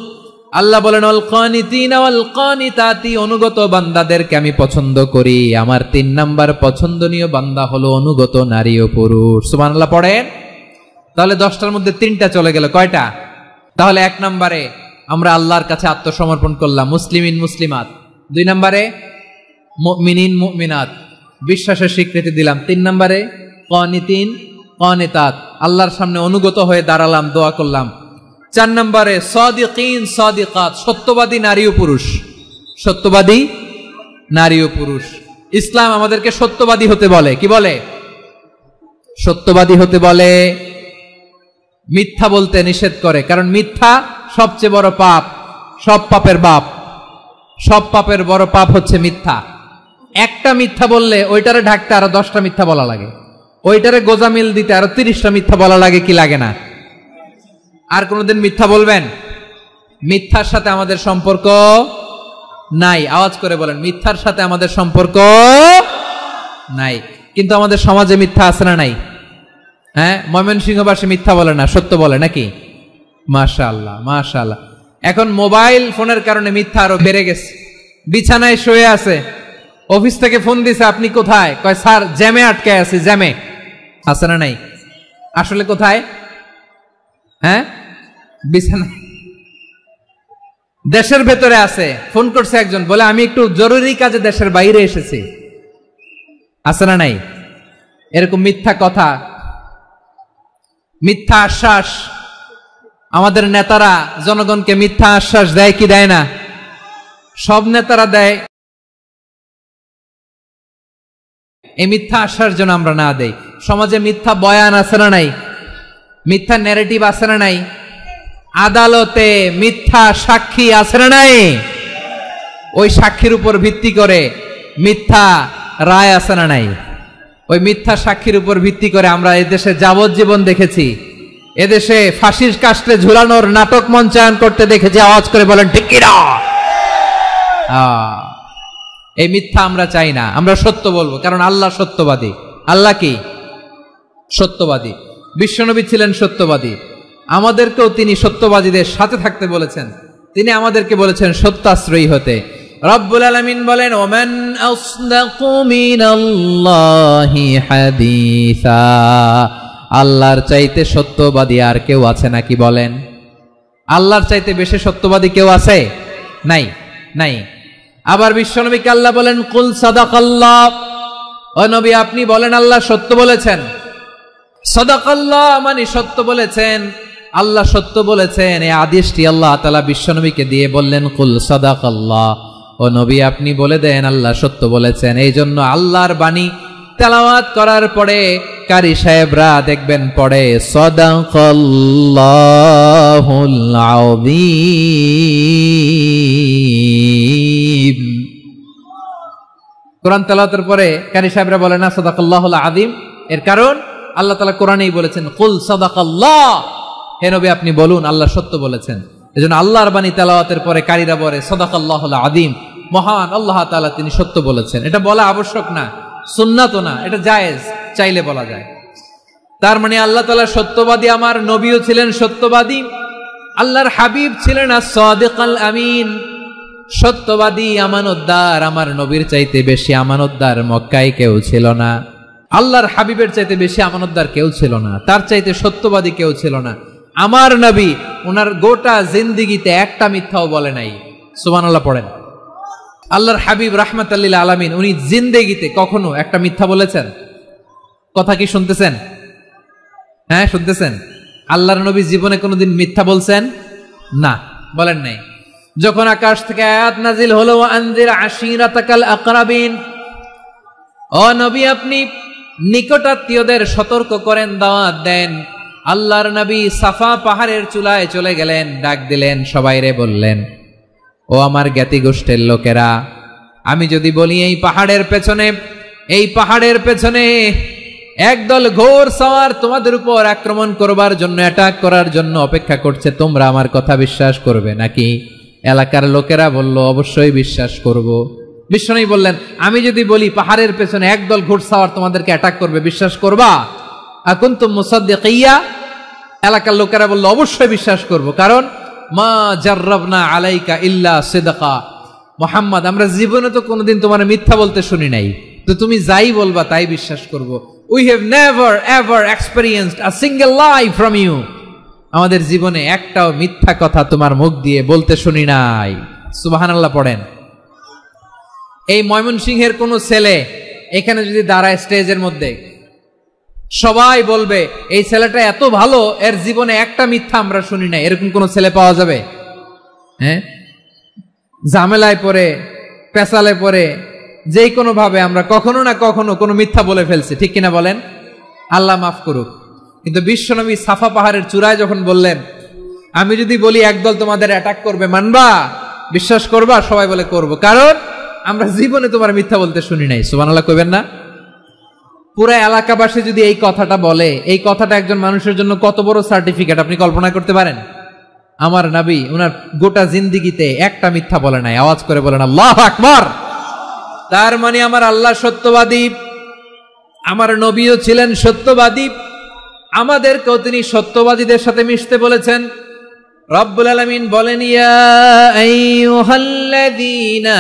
আল্লাহ বলেন আল কানিতিনা ওয়াল কানিতাতি, অনুগত বান্দাদেরকে আমি পছন্দ করি। আমার 3 নাম্বার পছন্দনীয় বান্দা হলো অনুগত নারী ও পুরুষ। সুবহানাল্লাহ পড়েন। তাহলে 10টার মধ্যে 3টা চলে গেল। কয়টা? তাহলে 1 নম্বরে আমরা আল্লাহর কাছে আত্মসমর্পণ করলাম, মুসলিমিন মুসলিমাত। 2 নম্বরে মুমিনিন মুমিনাত, বিশ্বাসের স্বীকৃতি দিলাম। 3 নম্বরে কানিতিন কানিতাত, আল্লাহর সামনে অনুগত হয়ে দাঁড়ালাম, দোয়া করলাম। 4 নম্বরে সাদিকিন সাদিকাত, সত্যবাদী নারী ও পুরুষ। সত্যবাদী নারী ও পুরুষ। ইসলাম আমাদেরকে সত্যবাদী হতে বলে। কি বলে? সত্যবাদী হতে বলে। মিথ্যা বলতে নিষেধ করে, কারণ মিথ্যা সবচেয়ে বড় পাপ, সব পাপের বাপ। সব পাপের বড় পাপ হচ্ছে মিথ্যা। একটা মিথ্যা বললে ওইটারে ঢাকতে আরো 10টা মিথ্যা বলা লাগে, ওইটারে গোজামিল দিতে আরো 30টা মিথ্যা বলা লাগে। কি লাগে না? আর কোনোদিন মিথ্যা বলবেন? মিথ্যার সাথে আমাদের সম্পর্ক নাই। আওয়াজ করে বলেন, মিথ্যার সাথে আমাদের সম্পর্ক নাই। কিন্তু আমাদের সমাজে মিথ্যা আছে না নাই? হ্যাঁ, ময়মনসিংহবাসী মিথ্যা বলে না, সত্য বলে নাকি? মাশাআল্লাহ মাশাআল্লাহ। এখন মোবাইল ফোনের কারণে মিথ্যা আরো বেড়ে গেছে। বিছানায় শুয়ে আছে, অফিস থেকে ফোন দিছে, আপনি কোথায়? কয় স্যার জ্যামে আটকে আছি। জ্যামে আছে না নাই? আসলে কোথায়? হ্যাঁ, বিছানায়। দেশের ভেতরে আছে, ফোন করছে একজন, বলে আমি একটু জরুরি কাজে দেশের বাইরে এসেছি। আছে না নাই? এরকম মিথ্যা কথা, মিথ্যা আশ্বাস। আমাদের নেতারা জনগণকে মিথ্যা আশ্বাস দেয় কি দেয় না? সব নেতারা দেয়। এই মিথ্যা আশ্বাস যেন আমরা না দেই। সমাজে মিথ্যা বয়ান আছে না নাই? মিথ্যা ন্যারেটিভ আছে না নাই? আদালতে মিথ্যা সাক্ষী আছে না নাই? ওই সাক্ষীর উপর ভিত্তি করে মিথ্যা রায় আছে না নাই? ওই মিথ্যা সাক্ষীর উপর ভিত্তি করে আমরা এদেশে যাবজ্জীবন দেখেছি, এদেশে ফাঁসির কাস্টে ঝুলানোর নাটক মঞ্চায়ন করতে দেখেছি। আওয়াজ করে বলেন ঠিক কি না? এই মিথ্যা আমরা চাই না, আমরা সত্য বলবো, কারণ আল্লাহ সত্যবাদী। আল্লাহ কি? সত্যবাদী। বিশ্বনবী ছিলেন সত্যবাদী, আমাদেরকেও তিনি সত্যবাদীদের সাথে থাকতে বলেছেন। তিনি আমাদেরকে বলেছেন সত্যাশ্রয়ী হতে। রব্বুল আলামিন বলেন ওমান আসদাকু মিনাল্লাহি হাদিসা, আল্লাহর চাইতে সত্যবাদী আর কেউ আছে নাকি বলেন? আল্লাহর চাইতে বেশি সত্যবাদী কেউ আছে? নাই, নাই। আবার বিশ্বনবীকে আল্লাহ বলেন কুল সাদাকাল্লাহ, ও ও নবী আপনি বলেন আল্লাহ সত্য বলেছেন। সাদাকাল্লাহ মানে সত্য বলেছেন, আল্লাহ সত্য বলেছেন। এই আদেশটি আল্লাহ তাআলা বিশ্বনবীকে দিয়ে বললেন কুল সাদাকাল্লাহ, ও নবী আপনি বলে দেন আল্লাহ সত্য বলেছেন। এই জন্য আল্লাহর বাণী তেলাওয়াত করার পরে কারি সাহেবরা দেখবেন পড়ে সাদাকাল্লাহুল আযীম। কোরআন তেলাওয়াতের পরে কারি সাহেবরা বলে না সাদাকাল্লাহুল আযীম, এর কারণ আল্লাহ তাআলা কোরআনেই বলেছেন কুল সাদাকাল্লাহ, হে নবী আপনি বলুন আল্লাহ সত্য বলেছেন। এজন্য আল্লাহর বাণী তেলাওয়াতের পরে কারীরা বলে সাদাকাল্লাহুল আযীম, মহান আল্লাহ তাআলা তিনি সত্য বলেছেন। এটা বলা আবশ্যক না, সুন্নাতও না, এটা জায়েজ, চাইলে বলা যায়। তার মানে আল্লাহ তাআলা সত্যবাদী, আমার নবীও ছিলেন সত্যবাদী, আল্লাহর হাবিব ছিলেন as-সাদিকাল আমিন, সত্যবাদী আমানতদার। আমার নবীর চাইতে বেশি আমানতদার মক্কায় কেউ ছিল না, আল্লাহর হাবিবের চাইতে বেশি আমানতদার কেউ ছিল না, তার চাইতে সত্যবাদী কেউ ছিল না। আমার নবী ওনার গোটা জিন্দেগিতে একটা মিথ্যাও বলে নাই। সুবহানাল্লাহ পড়েন। আল্লাহর হাবিব রাহমাতাল লিল আলামিন উনি জিন্দেগিতে কখনো একটা মিথ্যা বলেছেন? কথা কি শুনতেছেন? হ্যাঁ শুনতেছেন? আল্লাহর নবী জীবনে কোনোদিন মিথ্যা বলছেন? না, বলেন নাই। যখন আকাশ থেকে আয়াত নাজিল হলো আনজির আশিরাতাকাল আকরাবিন, ও নবী আপনি নিকটাত্মীয়দের সতর্ক করেন, দাওয়াত দেন। আল্লাহর নবী সাফা পাহাড়ের চূড়ায় চলে গেলেন, ডাক দিলেন, সবাইরে বললেন ও আমার জ্ঞাতি গোষ্ঠীর লোকেরা, আমি যদি বলি এই পাহাড়ের পেছনে একদল ঘোর সওয়ার তোমাদের উপর আক্রমণ করবার জন্য, অ্যাটাক করার জন্য অপেক্ষা করছে, তোমরা আমার কথা বিশ্বাস করবে নাকি? এলাকার লোকেরা বলল অবশ্যই বিশ্বাস করব। বিশ্বনবী বললেন আমি যদি বলি পাহাড়ের পেছনে একদল ঘোড়সাওয়ার তোমাদেরকে অ্যাটাক করবে, বিশ্বাস করবা? আকুনতুম মুসাদ্দিকিয়া? এলাকার লোকেরা বলল অবশ্যই বিশ্বাস করব, কারণ মা জাররাবনা আলাইকা ইল্লা সিদকা, মুহাম্মদ আমরা জীবনে তো কোনোদিন তোমার মিথ্যা বলতে শুনি নাই, তো তুমি যাই বলবা তাই বিশ্বাস করব। We have never ever experienced a single lie from you, আমাদের জীবনে একটাও মিথ্যা কথা তোমার মুখ দিয়ে বলতে শুনি নাই। সুবহানাল্লাহ পড়েন। এই ময়মনসিংহের কোন ছেলে এখানে যদি দাঁড়ায় স্টেজের মধ্যে, সবাই বলবে এই ছেলেটা এত ভালো, এর জীবনে একটা মিথ্যা আমরা শুনি নাই, এরকম কোন ছেলে পাওয়া যাবে? হ্যাঁ, ঝামেলায় পড়ে, পেশালে পড়ে, যে কোনো ভাবে আমরা কখনো না কখনো কোনো মিথ্যা বলে ফেলছি, ঠিক কিনা বলেন? আল্লাহ মাফ করুক। কিন্তু বিশ্বনবী সাফা পাহাড়ের চূড়ায় যখন বললেন আমি যদি বলি একদল তোমাদের অ্যাটাক করবে, মানবা? বিশ্বাস করবা? সবাই বলে করব, কারণ আমরা জীবনে তোমার মিথ্যা বলতে শুনি নাই। সুবহানাল্লাহ কইবেন না? পুরো এলাকাবাসী যদি এই কথাটা বলে, এই কথাটা একজন মানুষের জন্য কত বড় সার্টিফিকেট আপনি কল্পনা করতে পারেন? আমার নবী ওনার গোটা জিন্দেগিতে একটা মিথ্যা বলে নাই। আওয়াজ করে বলেন আল্লাহু আকবার। তার মানে আমার আল্লাহ সত্যবাদী, আমার নবীও ছিলেন সত্যবাদী, আমাদেরকেও তিনি সত্যবাদীদের সাথে মিশতে বলেছেন। রব্বুল আলামিন বলেন ইয়া আইয়ুহাল্লাযীনা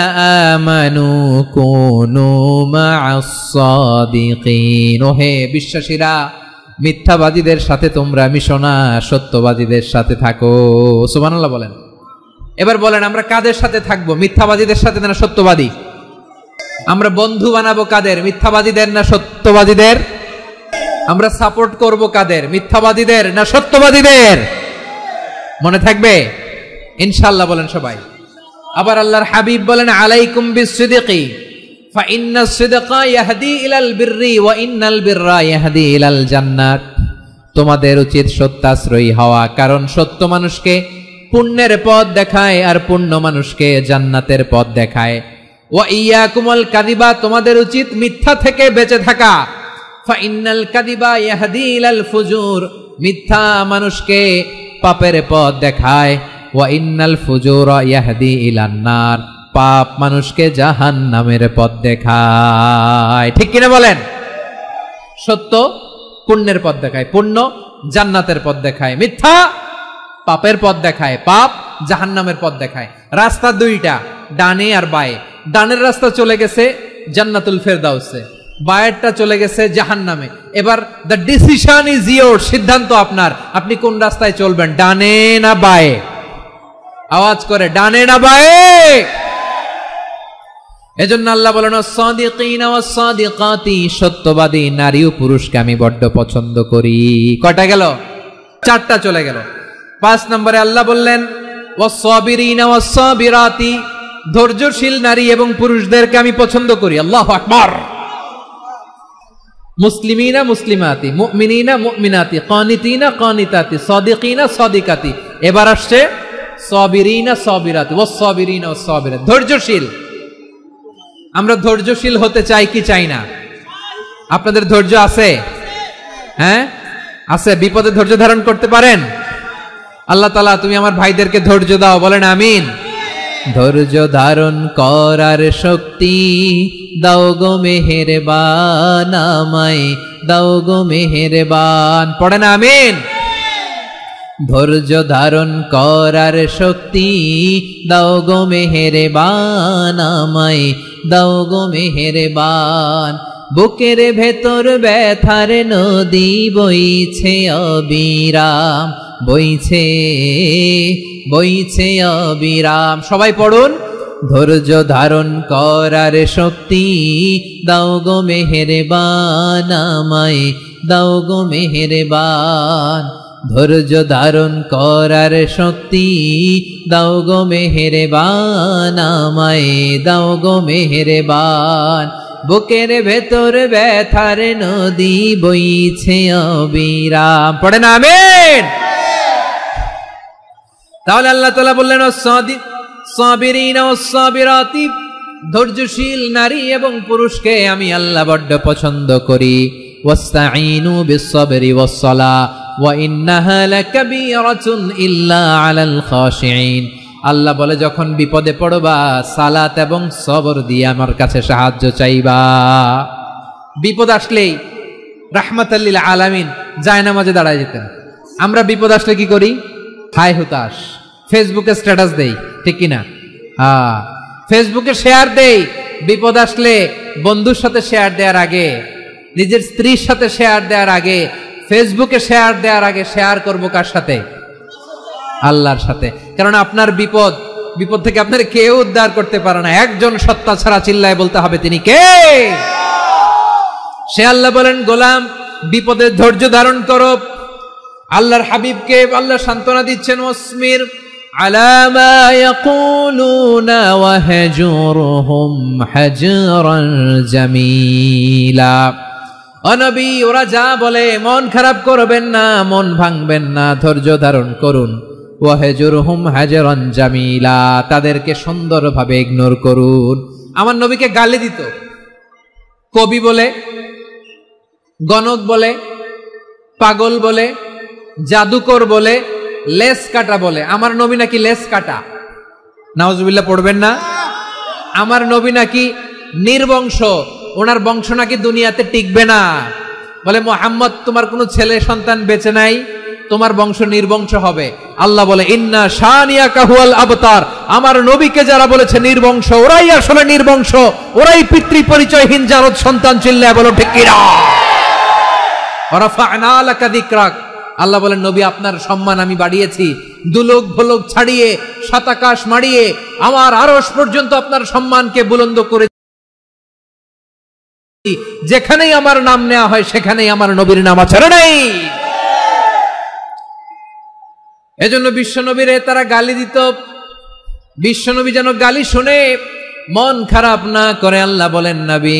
আমানু কুনু মা'আস সাদিকিন, হে বিশ্বাসীরা মিথ্যাবাদীদের সাথে তোমরা মিশো না, সত্যবাদীদের সাথে থাকো। সুবহানাল্লাহ বলেন। এবার বলেন আমরা কাদের সাথে থাকবো? মিথ্যাবাদীদের সাথে না সত্যবাদী? আমরা বন্ধু বানাবো কাদের? মিথ্যাবাদীদের না সত্যবাদীদের? আমরা সাপোর্ট করব কাদের? মিথ্যাবাদীদের না সত্যবাদীদের? মনে থাকবে ইনশাআল্লাহ বলেন সবাই। আবার আল্লাহর হাবিব বলেন আলাইকুম বিসসিদকি ফা ইন্নাস সিদকা ইয়াহদি ইলাল বিররি ওয়া ইন্নাল বিররা ইয়াহদি ইলাল জান্নাত, তোমাদের উচিত সত্যাশ্রয়ী হওয়া, কারণ সত্য মানুষকে পুণ্যের পথ দেখায় আর পুণ্য মানুষকে জান্নাতের পথ দেখায়। ওয়া ইয়াকুমুল কাযিবা, তোমাদের উচিত মিথ্যা থেকে বেঁচে থাকা। ফা ইন্নাল কাযিবা ইয়াহদি ইলাল ফুজুর, মিথ্যা মানুষকে পাপের পথ দেখায়। ওয়া ইন্নাল ফুজুরা ইয়াহদি ইলান নার, পাপ মানুষকে জাহান্নামের পথ দেখায়। ঠিক কিনা বলেন? সত্য পুণ্যের পথ দেখায়, পুণ্য জান্নাতের পথ দেখায়, মিথ্যা পাপের পথ দেখায়, পাপ জাহান্নামের পথ দেখায়। রাস্তা দুইটা, ডানে আর বায়ে। ডানের রাস্তা চলে গেছে জান্নাতুল ফেরদাউসে, বায়েরটা চলে গেছে জাহান্নামে। এবার দ্য ডিসিশন ইজ ইয়োর, সিদ্ধান্ত আপনার, আপনি কোন রাস্তায় চলবেন, ডানে না বায়ে? আওয়াজ করে ডানে না বায়ে? এজন্য আল্লাহ বলেন সাদিকিনা ওয়াস সাদিকাতি, সত্যবাদী নারী ও পুরুষকে আমি বড্ড পছন্দ করি। কয়টা গেল? 4টা চলে গেল। 5 নম্বরে আল্লাহ বললেন ওয়াস সাবিরিনা ওয়াস সাবিরাতি, ধৈর্যশীল নারী এবং পুরুষদেরকে আমি পছন্দ করি। আল্লাহু আকবার। মুসলিমিনা মুসলিমাতি, মুমিনিনা মুমিনাতি, কানিতিনা কানিতাতি, সাদিকিনা সাদিকাতি। এবার আসছে সাবিরিনা সাবিরাতি, ওয়াস সাবিরিনা ওয়াস সাবিরাত, ধৈর্যশীল। আমরা ধৈর্যশীল হতে চাই কি চাই না? আপনাদের ধৈর্য আছে? হ্যাঁ আছে। বিপদে ধৈর্য ধারণ করতে পারেন? আল্লাহ তাআলা তুমি আমার ভাইদেরকে ধৈর্য দাও, বলেন আমিন। ধৈর্য ধারণ করার শক্তি দাও গো মেহেরবান, আমায় দাও গো মেহেরবান, পড়েন আমিন। ধৈর্য ধারণ করার শক্তি দাও গো মেহেরবান, আমায় দাও গো মেহেরবান। বুকের ভেতর ব্যথার নদী বইছে অবিরাম, বইছে বইছে অবিরাম। সবাই পড়ুন, ধৈর্য ধারণ করার শক্তি দাও গো মেহেরবান, আমায় দাও গো মেহেরবান। ধৈর্য ধারণ করার শক্তি দাও গো মেহেরবান, আমায় দাও গো মেহেরবান। বুকের ভেতর ব্যথার নদী বইছে অবিরাম, পড়েন আমিন। তাহলে আল্লাহ তাআলা বললেন সাবিরিনা ওয়াস সাবিরাতি, ধৈর্যশীল নারী এবং পুরুষকে আমি আল্লাহ বড্ড পছন্দ করি। ওয়াস্তাঈনু বিস-সাবরি ওয়াস-সালাহ ওয়া ইন্নাহা লাকাবীরাতুন ইল্লা আলাল খাশিঈন। আল্লাহ বলে যখন বিপদে পড়বা সালাত এবং সবর দিয়ে আমার কাছে সাহায্য চাইবা। বিপদ আসলেই রাহমাতাল লিল আলামিন জায়নামাজে দাঁড়ায় যেতেন। আমরা বিপদ আসলে কি করি? হায় হুতাশ, ফেসবুকে স্ট্যাটাস দেই, ঠিক কিনা? হ্যাঁ, ফেসবুকে শেয়ার দেই। বিপদ আসলে বন্ধুর সাথে শেয়ার দেওয়ার আগে, নিজের স্ত্রীর সাথে শেয়ার দেওয়ার আগে, ফেসবুকে শেয়ার দেওয়ার আগে শেয়ার করব কার সাথে? আল্লাহর সাথে। কারণ আপনার বিপদ থেকে আপনার কেউ উদ্ধার করতে পারে না, একজন সত্তা ছাড়া। চিল্লায় বলতে হবে তিনি কে? সে আল্লাহ বলেন গোলাম বিপদে ধৈর্য ধারণ করো। আল্লাহর হাবিবকে আল্লাহ সান্ত্বনা দিচ্ছেন ওয়াসমির আলা মা ইয়াকুলুনা ওয়াহজুরহুম হাজরান জামিলা। ও নবী, ওরা যা বলে মন খারাপ করবেন না, মন ভাঙবেন না, ধৈর্য ধারণ করুন। ওয়াহজুরহুম হাজরান জামিলা, তাদেরকে সুন্দরভাবে ইগনোর করুন। আমার নবীকে গালি দিত কবি বলে, গণক বলে, পাগল বলে, জাদুকর বলে, লেস কাটা বলে। আমার নবী নাকি লেস কাটা, নাউজুবিল্লাহ পড়বেন না। আমার নবী নাকি নির্বংশ, ওনার বংশ নাকি দুনিয়াতে টিকবে না। বলে মুহাম্মদ তোমার কোনো ছেলে সন্তান বেঁচে নাই, তোমার বংশ নির্বংশ হবে। আল্লাহ বলে ইন্না শানিয়াকা হুয়াল আবতার। আমার নবীকে যারা বলেছে নির্বংশ, ওরাই আসলে নির্বংশ, ওরাই পিতৃ পরিচয়হীন জারদ সন্তান। চিল্লায় বলো ঠিক কিনা? ওয়ারাফা'না লাকা যিকরাক। আল্লাহ বলেন নবী আপনার সম্মান আমি বাড়িয়েছি, দুলোক ভোলোক ছাড়িয়ে, সাতাকাশ মারিয়ে আমার আরশ পর্যন্ত আপনার সম্মানকে বুলন্দ করে। যেখানেই আমার নাম নেওয়া হয় সেখানেই আমার নবীর নাম আছে নাই। এজন্য বিশ্বনবীরে তারা গালি দিত। বিশ্বনবী যেন গালি শুনে মন খারাপ না করে আল্লাহ বলেন নবী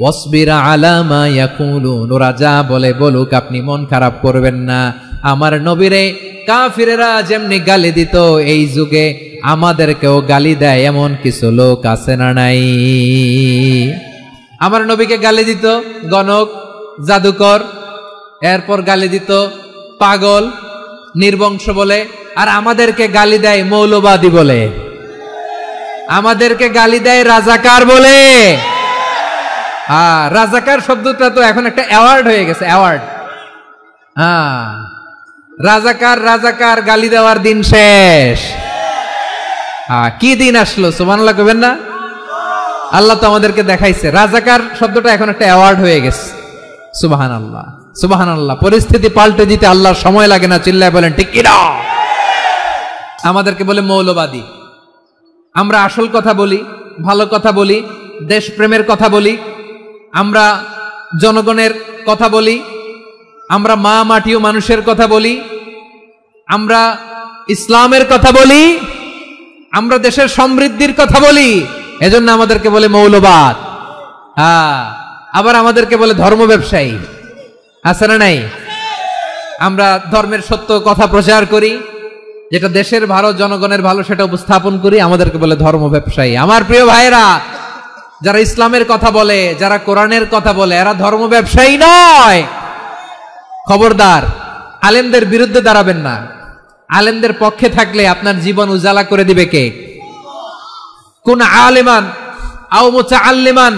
ওয়াসবির আলা মা ইয়াকুলুন, ওরা যা বলে বলুক, আপনি মন খারাপ করবেন না। আমার নবীরে কাফিরেরা যেমনি গালি দিত, এই যুগে আমাদেরকেও গালি দেয় এমন কিছু লোক আছে না নাই? আমার নবীকে গালি দিত গণক, জাদুকর, এরপর গালি দিত পাগল, নির্বংশ বলে। আর আমাদেরকে গালি দেয় মৌলবাদী বলে, আমাদেরকে গালি দেয় রাজাকার বলে। রাজাকার শব্দটা তো এখন একটা অ্যাওয়ার্ড হয়ে গেছে, অ্যাওয়ার্ড। রাজাকার রাজাকার গালি দেওয়ার দিন শেষ। কি দিন আসলো? সুবহানাল্লাহ কইবেন না? আল্লাহ তো আমাদেরকে দেখাইছে রাজাকার শব্দটা এখন একটা অ্যাওয়ার্ড হয়ে গেছে। সুবহানাল্লাহ, সুবহানাল্লাহ। পরিস্থিতি পাল্টে দিতে আল্লাহর সময় লাগে না। চিল্লায় বলেন ঠিক কিনা? আমাদেরকে বলে মৌলবাদী। আমরা আসল কথা বলি, ভালো কথা বলি, দেশপ্রেমের কথা বলি, আমরা জনগণের কথা বলি, আমরা মা মাটি ও মানুষের কথা বলি, আমরা ইসলামের কথা বলি, আমরা দেশের সমৃদ্ধির কথা বলি, এজন্য আমাদেরকে বলে মৌলবাদ। আবার আমাদেরকে বলে ধর্ম ব্যবসায়ী, আছে না নাই? আমরা ধর্মের সত্য কথা প্রচার করি, যেটা দেশের ভালো জনগণের ভালো সেটা উপস্থাপন করি, আমাদেরকে বলে ধর্ম ব্যবসায়ী। আমার প্রিয় ভাইরা, যারা ইসলামের কথা বলে, যারা কোরআনের কথা বলে, এরা ধর্ম ব্যবসায়ী নয়। খবরদার, আলেমদের বিরুদ্ধে দাঁড়াবেন না। আলেমদের পক্ষে থাকলে আপনার জীবন উজালা করে দিবে কে? কোন আলেমান আও মুতাআল্লিমান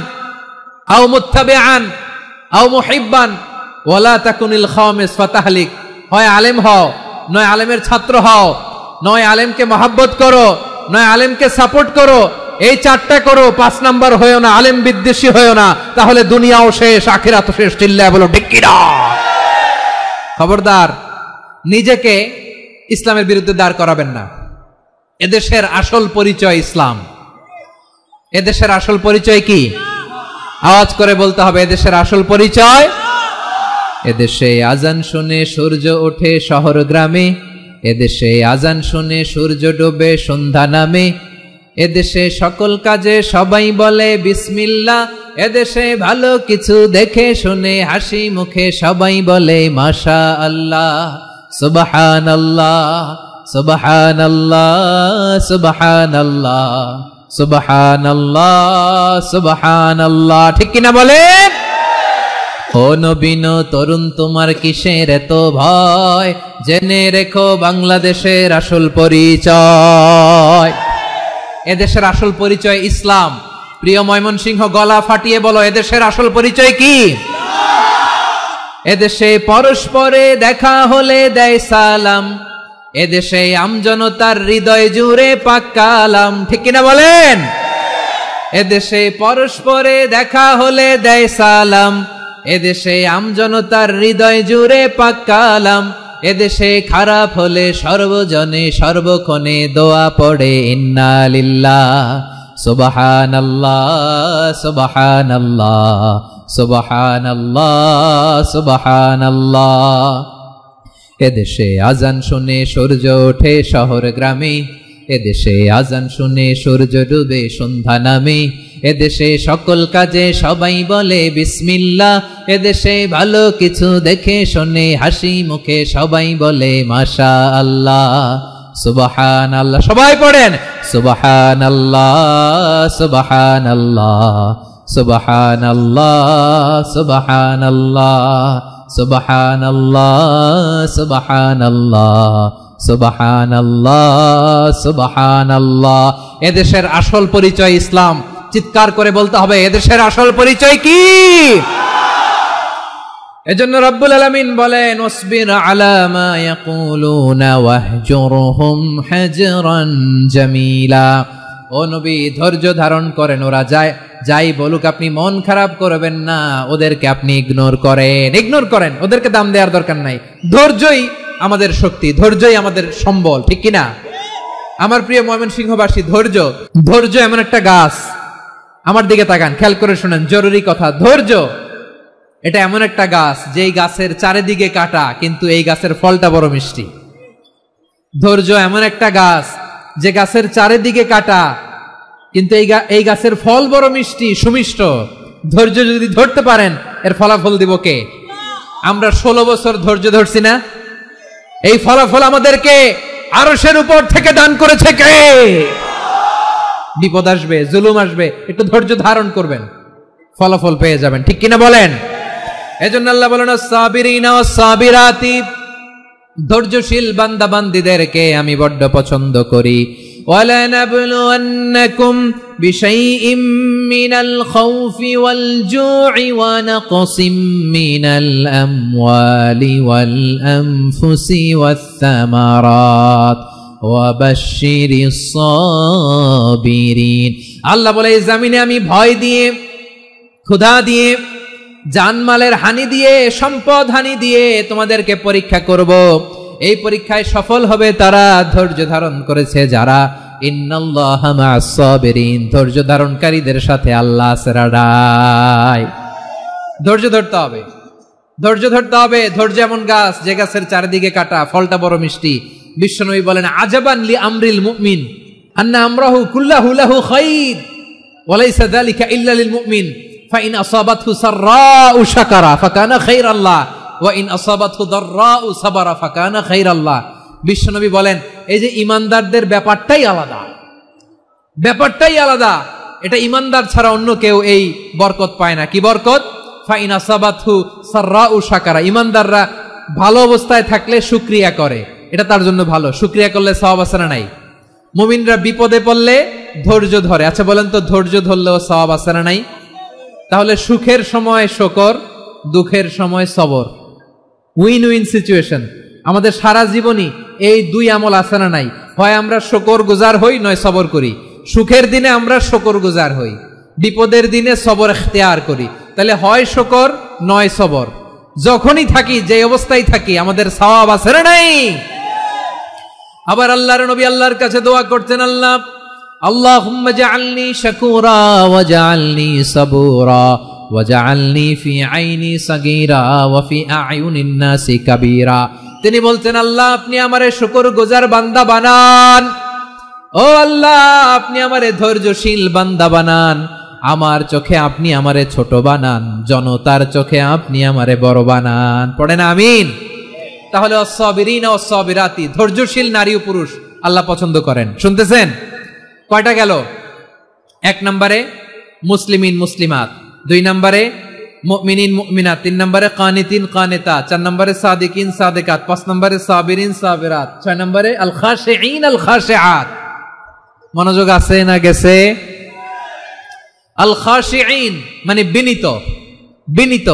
আও মুত্তাবিআন আও মুহিব্বান ওয়ালা তাকুনিল খামিস ফাতাহলিক। হয় আলেম হও, নয় আলেমের ছাত্র হও, নয় আলেমকে মহব্বত করো, নয় আলেমকে সাপোর্ট করো। এই চারটা করো, 5 নাম্বার হয়েও না, আলেম বিদ্বেষী হয়েও না, তাহলে দুনিয়াও শেষ, আখিরাতও শেষ। চিল্লায় বলো ঠিক কি না? খবরদার, নিজেকে ইসলামের বিরুদ্ধে দাঁড় করাবেন না। এদেশের আসল পরিচয় ইসলাম। এদেশের আসল পরিচয় কি? আওয়াজ করে বলতে হবে, এদেশের আসল পরিচয়। এদেশে আজান শুনে সূর্য ওঠে শহর গ্রামে, এদেশে আজান শুনে সূর্য ডোবে সন্ধ্যা নামে, এদেশে সকল কাজে সবাই বলে বিসমিল্লাহ, এদেশে ভালো কিছু দেখে শুনে হাসি মুখে সবাই বলে মাশা আল্লাহ, সুবহানাল্লাহ সুবহানাল্লাহ সুবহানাল্লাহ সুবহানাল্লাহ সুবহানাল্লাহ। ঠিক কিনা বলেন? ও নবীন তরুণ, তোমার কিসের এত ভয়? জেনে রেখো বাংলাদেশের আসল পরিচয়। এদেশের আসল পরিচয় ইসলাম। প্রিয় ময়মনসিংহ, গলা ফাটিয়ে বলো, এদেশের আসল পরিচয় কি? এদেশে পরস্পরে দেখা হলে দেয় সালাম, এদেশে আমজনতার হৃদয় জুড়ে পাক কালাম। ঠিক কিনা বলেন? এদেশে পরস্পরে দেখা হলে দেয় সালাম, এদেশে আমজনতার হৃদয় জুড়ে পাক কালাম, এদেশে খারাপ হলে সর্বজনে সর্বক্ষণে দোয়া পড়ে ইন্না লিল্লাহ সুবহানাল্লাহ সুবহানাল্লাহ সুবহানাল্লাহ সুবহানাল্লাহ। এদেশে আজান শুনে সূর্য ওঠে শহর গ্রামে, এদেশে আজান শুনে সূর্য ডুবে সন্ধ্যা নামে, এদেশে সকল কাজে সবাই বলে বিসমিল্লাহ, এদেশে ভালো কিছু দেখে শুনে হাসি মুখে সবাই বলে মাশা আল্লাহ সুবহানাল্লাহ। সবাই পড়েন সুবহানাল্লাহ সুবহানাল্লাহ সুবহানাল্লাহ সুবহানাল্লাহ সুবহানাল্লাহ সুবহানাল্লাহ সুবহানাল্লাহ সুবহানাল্লাহ। এদেশের আসল পরিচয় ইসলাম। চিৎকার করে বলতে হবে, এদেশের আসল পরিচয় কি? এজন্য রব্বুল আলামিন বলেন, ওয়াসবির আলা মা ইয়াকুলুনা ওয়াহজুরহুম হাজরান জামিলা। ও নবী, ধৈর্য ধারণ করেন, ওরা যাই বলুক আপনি মন খারাপ করবেন না, ওদেরকে আপনি ইগনোর করেন, ওদেরকে দাম দেওয়ার দরকার নাই। ধৈর্যই আমাদের শক্তি, ধৈর্যই আমাদের সম্বল। ঠিক কিনা? আমার প্রিয় ময়মনসিংহবাসী, ধৈর্য এমন একটা গাছ। আমার দিকে তাকান, খেয়াল করে শুনেন, জরুরি কথা। ধৈর্য এটা এমন একটা গাছ, যেই গাছের চারিদিকে কাটা, কিন্তু এই গাছের ফলটা বড় মিষ্টি। ধৈর্য এমন একটা গাছ, যে গাছের চারিদিকে কাটা, কিন্তু এই গাছের ফল বড় মিষ্টি, সুমিষ্ট। ধৈর্য যদি ধরতে পারেন, এর ফলাফল দিব কে? আমরা 16 বছর ধৈর্য ধরছি না? এই ফলাফল আমাদেরকে আরশের উপর থেকে দান করেছে কে? বিপদ আসবে, জুলুম আসবে, একটু ধৈর্য ধারণ করবেন, ফলাফল পেয়ে যাবেন। ঠিক কিনা বলেন? এজন্য আল্লাহ বলেন, আস-সাবিরিনা ওয়াস-সাবিরাতি, ধৈর্যশীল বান্দা বান্দীদেরকে আমি বড্ড পছন্দ করি। ওয়ালানাবলুওয়ান্নাকুম বিশাইইম মিনাল খাউফি ওয়াল জু'i ওয়া নাকসিম মিনাল আমওয়ালি ওয়াল আনফুসি ওয়াস সামারাত ওয়া বাশশিরিস সাবিরিন। আল্লাহ বলে, এই জমিনে আমি ভয় দিয়ে, ক্ষুধা দিয়ে, জানমালের হানি দিয়ে, সম্পদ হানি দিয়ে তোমাদেরকে পরীক্ষা করব। এই পরীক্ষায় সফল হবে তারা, ধৈর্য ধারণ করেছে যারা। ইন্নাল্লাহা মা'আস সাবিরিন, ধৈর্য ধারণকারীদের সাথে আল্লাহ আছে রাডাই। ধৈর্য ধরতে হবে, ধৈর্য ধরতে হবে। ধৈর্য এমন গাছ যে গাছের চারিদিকে কাটা, ফলটা বড় মিষ্টি। বিশ্বনবী বলেন, আজাবান লি আমরিল মুমিন আন্না আমরাহু কুল্লাহু লাহু খাইর ওয়া লাইসা যালিকা ইল্লা লিল মুমিন ফাইন আসাবাতহু সাররাউ শাকারা ফাকানা খাইরাল্লাহ ওয়া ইন আসাবাতহু দাররাউ সাবারা ফাকানা খাইরাল্লাহ। বিশ্বনবী বলেন, এই যে ইমানদারদের ব্যাপারটাই আলাদা, ব্যাপারটাই আলাদা। এটা ইমানদার ছাড়া অন্য কেউ এই বরকত পায় না। কি বরকত? ফাইন আসাবাতহু সাররাউ শাকারা, ইমানদাররা ভালো অবস্থায় থাকলে শুকরিয়া করে, এটা তার জন্য ভালো। শুকরিয়া করলে সওয়াব আছে না নাই? মুমিনরা বিপদে পড়লে ধৈর্য ধরে। আচ্ছা বলেন তো, ধৈর্য ধরলেও সওয়াব আছে না নাই? তাহলে সুখের সময় শুকর, দুঃখের সময় সবর, উইন উইন সিচুয়েশন। আমাদের সারা জীবনই এই দুই আমল আছে না নাই? হয় আমরা শুকর গুজার হই, নয় সবর করি। সুখের দিনে আমরা শুকর গুজার হই, বিপদের দিনে সবর ইখতিয়ার করি। তাহলে হয় শুকর নয় সবর। যখনই থাকি, যে অবস্থায় থাকি, আমাদের সওয়াব আছে না নাই? আবার আল্লাহর নবী আল্লাহর কাছে দোয়া করতেন, আল্লাহ আল্লাহুম্মা জাআলনি শাকুরা ওয়া জাআলনি সাবুরা ওয়া জাআলনি ফি আইনি সাগীরা ওয়া ফি আ'য়ুনিন নাসি কাবীরা। তিনি বলতেন, আল্লাহ আপনি আমারে শুকরগুজার বান্দা বানান, ও আল্লাহ আপনি আমারে ধৈর্যশীল বান্দা বানান, আমার চোখে আপনি আমারে ছোট বানান, জনতার চোখে আপনি আমারে বড় বানান। পড়েন আমিন। তাহলে আস-সাবিরিনা ওয়াস-সাবিরাতি, ধৈর্যশীল নারী ও পুরুষ আল্লাহ পছন্দ করেন। শুনতেছেন? কয়টা গেল? 1 নম্বরে মুসলিমিন মুসলিমাত, 2 নম্বরে মুমিনিন মুমিনাত, 3 নম্বরে কানিতিন কানিতাত, 4 নম্বরে সাদিকিন সাদিকাত, 5 নম্বরে সাবিরিন সাবিরাত, 6 নম্বরে আল খাশিঈন আল খাশিআত। মনোযোগ আছে না গেছে? আল খাশিঈন মানে বিনীত, বিনীত,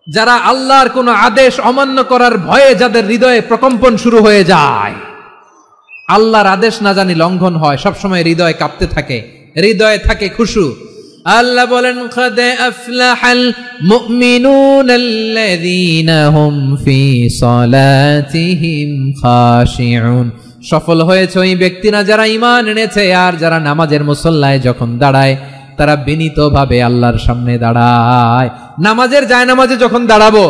যারা আল্লাহর কোন আদেশ অমান্য করার ভয়ে যাদের হৃদয়ে প্রকম্পন শুরু হয়ে যায়, আল্লাহর আদেশ না জানি লঙ্ঘন হয়, সবসময় হৃদয় কাঁপতে থাকে, হৃদয়ে থাকে খুশু। আল্লাহ বলেন, قد أفلح المؤمنون الذين هم في صلاتهم خاشعون। সফল হয়েছে ওই ব্যক্তিরা যারা ঈমান এনেছে আর যারা নামাজের মুসল্লায় যখন দাঁড়ায় তারা বিনীতভাবে আল্লাহর সামনে দাঁড়ায়। নামাজের জায়নামাজে যখন দাঁড়াবো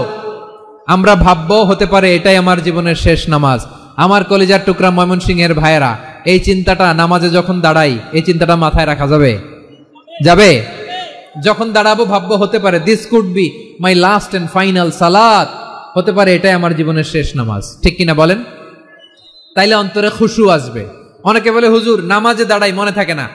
আমরা ভাববো হতে পারে এটাই আমার জীবনের শেষ নামাজ। আমার কলিজার টুকরা ময়মনসিংহের ভাইয়েরা, এই চিন্তাটা নামাজে যখন দাঁড়াই, এই চিন্তাটা মাথায় রাখা যাবে? যাবে? যখন দাঁড়াবো ভাববো হতে পারে this could be my last and final সালাত, হতে পারে এটাই আমার জীবনের শেষ নামাজ। ঠিক কিনা বলেন? তাইলে অন্তরে খুশু আসবে। অনেকে বলে, হুজুর নামাজে দাঁড়াই মনে থাকে না,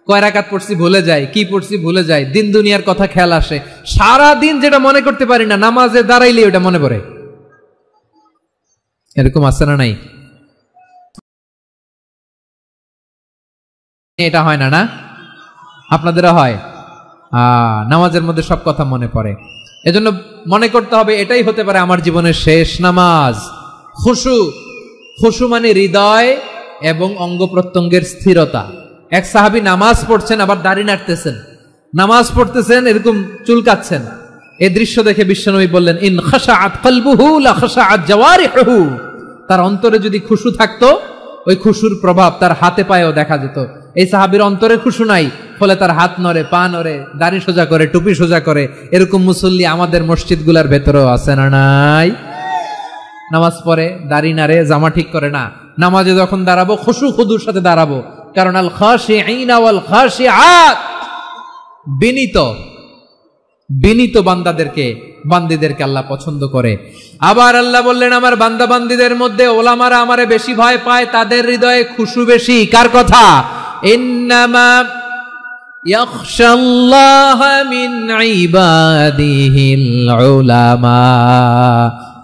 কয় রাকাত পড়ছি ভুলে যাই, কি পড়ছি ভুলে যাই, দিন দুনিয়ার কথা খেয়াল আসে, সারা দিন যেটা মনে করতে পারি না নামাজে দাঁড়াইলে ওটা মনে পড়ে। এরকম আছে না নাই? এটা হয় না? না আপনাদেরও হয়? নামাজের মধ্যে সব কথা মনে পড়ে। এজন্য মনে করতে হবে এটাই হতে পারে আমার জীবনের শেষ নামাজ। খুশু, খুশু মানে হৃদয় এবং অঙ্গ প্রত্যঙ্গের স্থিরতা। এক সাহাবী নামাজ পড়ছেন আবার দাড়ি নাড়তেছেন, নামাজ পড়তেছেন এরকম চুলকাচ্ছেন। এই দৃশ্য দেখে বিশ্বনবী বললেন, ইন খাশাআত কলবুহু লা খাশাআত জাওয়ারিহুহু। তার অন্তরে যদি খুশু থাকতো, ওই খুশুর প্রভাব তার হাতে পায়েও দেখা যেত। এই সাহাবীর অন্তরে খুশু নাই, ফলে তার হাত নড়ে, পা নড়ে, দাড়ি সোজা করে, টুপি সোজা করে। এরকম মুসল্লি আমাদের মসজিদগুলোর ভেতরেও আছে না নাই? নামাজ পড়ে, দাড়ি নাড়ে, জামা ঠিক করে না। নামাজে যখন দাঁড়াবো খুশু খুদুর সাথে দাঁড়াবো, কারণ আল খাশিঈনা ওয়াল খাশিআত, বিনীত, বিনীত বান্দিদেরকে আল্লাহ পছন্দ করে। আবার আল্লাহ বললেন, আমার বান্দা বান্দিদের মধ্যে ওলামারা আমারে বেশি ভয় পায়, তাদের হৃদয়ে খুশু বেশি। কার কথা? ইন্নামা ইয়াখশাল্লাহা মিন ইবাদিহিল উলামা।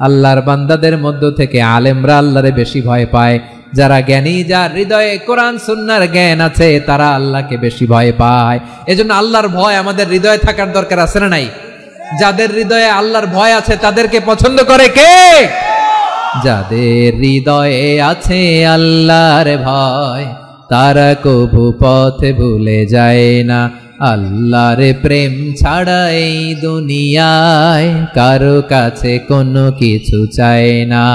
আল্লাহর বান্দাদের মধ্য থেকে আলেমরা আল্লাহরে বেশি ভয় পায়। যারা জ্ঞানী, যার হৃদয়ে কোরআন সুন্নাহর জ্ঞান আছে, তারা আল্লাহকে বেশি ভয় পায়। এজন্য আল্লাহর ভয় আমাদের হৃদয়ে থাকার দরকার আছে না নাই? যাদের হৃদয়ে আল্লাহর ভয় আছে তাদেরকে পছন্দ করে কে? যাদের হৃদয়ে আছে আল্লাহর ভয়, তারা কবু পথে ভুলে যায় না। আল্লাহর প্রেম ছাড়া এই দুনিয়ায় কারো কাছে কোনো কিছু চায় না।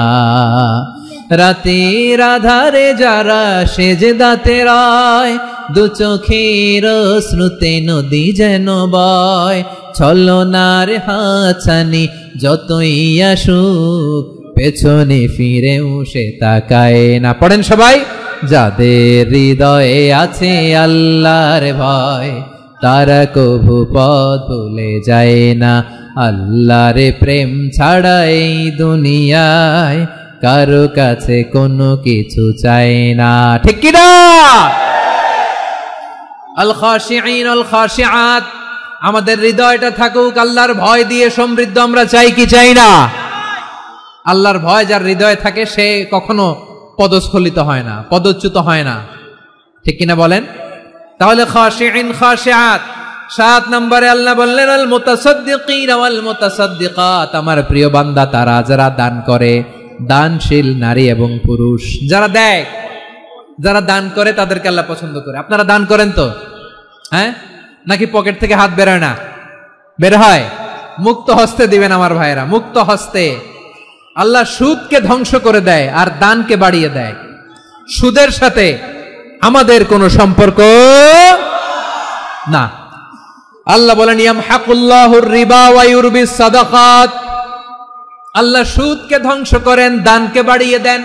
রাতের আধারে যারা সেজদাতে রায়, দু চোখের শ্রুতে নদী যেন বয়, ছলনার হাতছানি যতই আসুক পেছনে ফিরেও সে তাকায় না। পড়েন সবাই। যাদের হৃদয়ে আছে আল্লাহর ভয়, তারা কভু পথ ভুলে যায় না। আল্লাহর প্রেম ছাড়া এই দুনিয়ায় কারো কাছে কোনো কিছু চাই না। ঠিক কি না? আল খাশিঈন আল খাশিআত, আমাদের হৃদয়টা থাকুক আল্লাহর ভয় দিয়ে সমৃদ্ধ। আমরা চাই কি চাই না? আল্লাহর ভয় যার হৃদয়ে থাকে সে কখনো পদস্খলিত হয় না, পদচ্যুত হয় না। ঠিক কিনা বলেন? তাহলে খাশিঈন খাশিআত। 7 নম্বরে আল্লাহ বললেন আল মুতাসাদ্দিকিন ওয়াল মুতাসাদ্দিকাত, আমার প্রিয় বান্দা তারা যারা দান করে, দানশীল নারী এবং পুরুষ যারা দেয়, যারা দান করে তাদেরকে আল্লাহ পছন্দ করে। আপনারা দান করেন তো? হ্যাঁ, নাকি পকেট থেকে হাত বের হয় না? বের হয়। মুক্ত হস্তে দিবেন আমার ভাইরা, মুক্ত হস্তে। আল্লাহ সুদকে ধ্বংস করে দেয় আর দানকে বাড়িয়ে দেয়। সুদের সাথে আমাদের কোনো সম্পর্ক না। আল্লাহ বলেন ইয়ামহাকুল্লাহুর রিবা ওয়া ইউরবিস সাদাকাত, আল্লাহ সুদকে ধ্বংস করেন, দানকে বাড়িয়ে দেন।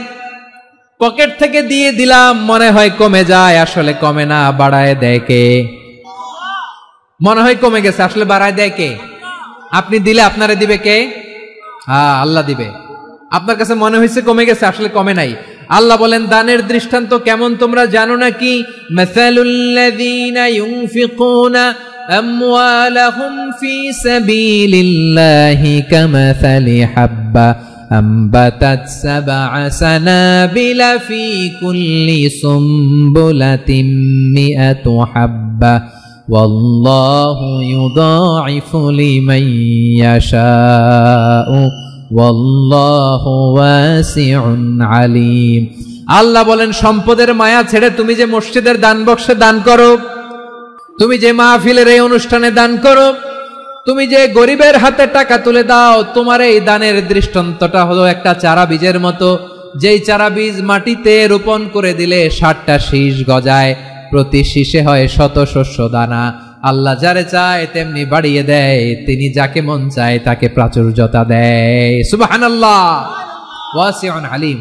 পকেট থেকে দিয়ে দিলাম, মনে হয় কমে যায়, আসলে কমে না, বাড়ায় দেয় কে? মনে হয় কমে গেছে, আসলে বাড়ায় দেয় কে? আপনি দিলে আপনারে দিবে কে? হ্যাঁ, আল্লাহ দিবে। আপনার কাছে মনে হয়েছে কমে গেছে, আসলে কমে নাই। আল্লাহ বলেন দানের দৃষ্টান্ত কেমন তোমরা জানো নাকি? মাসালুল্লাযীনা ইউনফিকুনা আমওয়ালাহুম ফি সাবিলিল্লাহি কামাসালি হাব্বা আম্বাতাত সাবআ সানাবিলা ফি কুল্লি সুমবুলাতিন মিআতু হাব্বা ওয়াল্লাহু ইউদাঈফু লিমান ইয়াশাউ ওয়াল্লাহু ওয়াসিউন আলীম। আল্লাহ বলেন সম্পদের মায়া ছেড়ে তুমি যে মসজিদের দান বক্সে দান করো, তুমি যে মাহফিলের এই অনুষ্ঠানে দান করো, তুমি যে গরিবের হাতে টাকা তুলে দাও, তোমার এই দানের দৃষ্টান্তটা হলো একটা চারা বীজের মতো। যেই চারা বীজ মাটিতে রোপণ করে দিলে 60টা শীষ গজায়, প্রতি শীষে হয় শত শস্য দানা। আল্লাহ যারে চায় তেমনি বাড়িয়ে দেয়, তিনি যাকে মন চায় তাকে প্রাচুর্যতা দেয়। সুবহানাল্লাহ, ওয়াসিউন আলীম।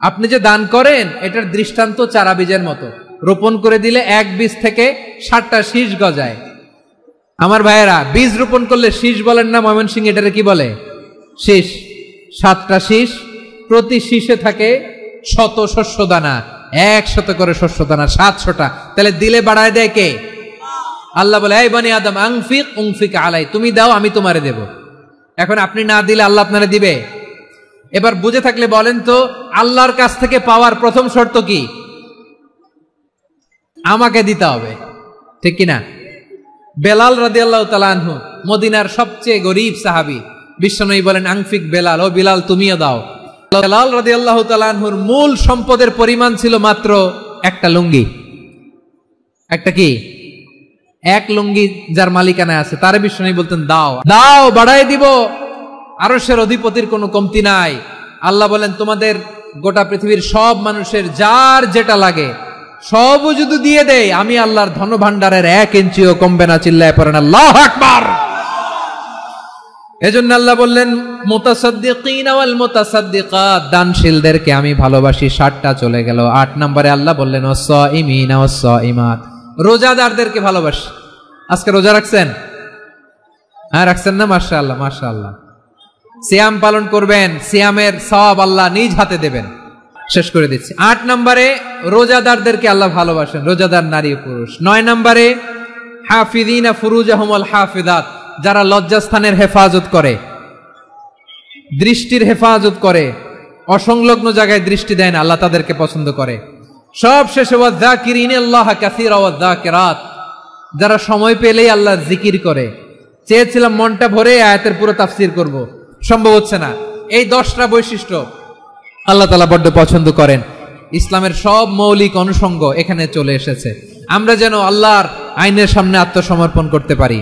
আপনি যে দান করেন এটার দৃষ্টান্ত চারা বীজের মতো, রোপণ করে দিলে এক বীজ থেকে 60টা শীষ গজায়। আমার ভাইয়েরা, বীজ রোপণ করলে শীষ বলেন না ময়মনসিংহ, এটারে কি বলে? শীষ। 7টা শীষ, প্রতি শীষে থাকে শত শস্য দানা, 100 করে শস্য দানা, 700টা। তাহলে দিলে বাড়ায় দেয় কে? আল্লাহ বলে এই বনি আদম আনফিক উনফিক আলাই, তুমি দাও আমি তোমারে দেব। এখন আপনি না দিলে আল্লাহ আপনারে দিবে? এবার বুঝে থাকলে বলেন তো, আল্লাহর কাছ থেকে পাওয়ার প্রথম শর্ত কি? আমাকে দিতে হবে। ঠিক কিনা? বেলাল রাদিয়াল্লাহু তাআলা আনহু, মদিনার সবচেয়ে গরীব সাহাবী, বিশ্বনবী বলেন আনফিক বেলাল, ও বিলাল তুমিও দাও। বেলাল রাদিয়াল্লাহু তাআলা আনহুর মূল সম্পদের পরিমাণ ছিল মাত্র একটা লুঙ্গি। একটা কি? এক লুঙ্গি যার মালিকানায় আছে, তারে বিশ্বনবী বলতেন দাও দাও, বাড়াই দিব। আরশের অধিপতির কোনো কমতি নাই। আল্লাহ বলেন তোমাদের গোটা পৃথিবীর সব মানুষের যার যেটা লাগে সব যদি দিয়ে দেয়, আমি আল্লাহর ধন ভান্ডারের 1 ইঞ্চিও কমবে না। চিল্লায় পড়েন আল্লাহু আকবার। এজন্য আল্লাহ বললেন মুতাসাদ্দিকিন ওয়াল মুতাসাদ্দিকাত, দানশীলদেরকে আমি ভালোবাসি। 60টা চলে গেল। 8 নম্বরে আল্লাহ বললেন ওয়াস-সাইমিনা ওয়াস-সাইমাত, রোজাদারদেরকে ভালোবাসি। আজকে রোজা রাখছেন? হ্যাঁ, রাখছেন না? মাশাআল্লাহ মাশাআল্লাহ। সিয়াম পালন করবেন, সিয়ামের সওয়াব আল্লাহ নিজ হাতে দেবেন। শেষ করে দিচ্ছি। 8 নম্বরে রোজাদারদেরকে আল্লাহ ভালোবাসেন, রোজাদার নারী ও পুরুষ। 9 নম্বরে হাফিযিনা ফুরুজাহুম ওয়াল হাফিযাত, যারা লজ্জাস্থানের হেফাজত করে, দৃষ্টির হেফাজত করে, অসংলগ্ন জায়গায় দৃষ্টি দেয় না, আল্লাহ তাদেরকে পছন্দ করে। সব শেষে ওয়াযাকিরিনাল্লাহ কাসীরা ওয়াযাকিরাত, যারা সময় পেলেই আল্লাহর জিকির করে। চেয়েছিলাম মনটা ভরে আয়াতের পুরো তাফসীর করব, সম্ভব হচ্ছে না। এই 10টা বৈশিষ্ট্য আল্লাহ তাআলা বড্ড পছন্দ করেন। ইসলামের সব মৌলিক অনুষঙ্গ এখানে চলে এসেছে। আমরা যেন আল্লাহর আইনের সামনে আত্মসমর্পণ করতে পারি।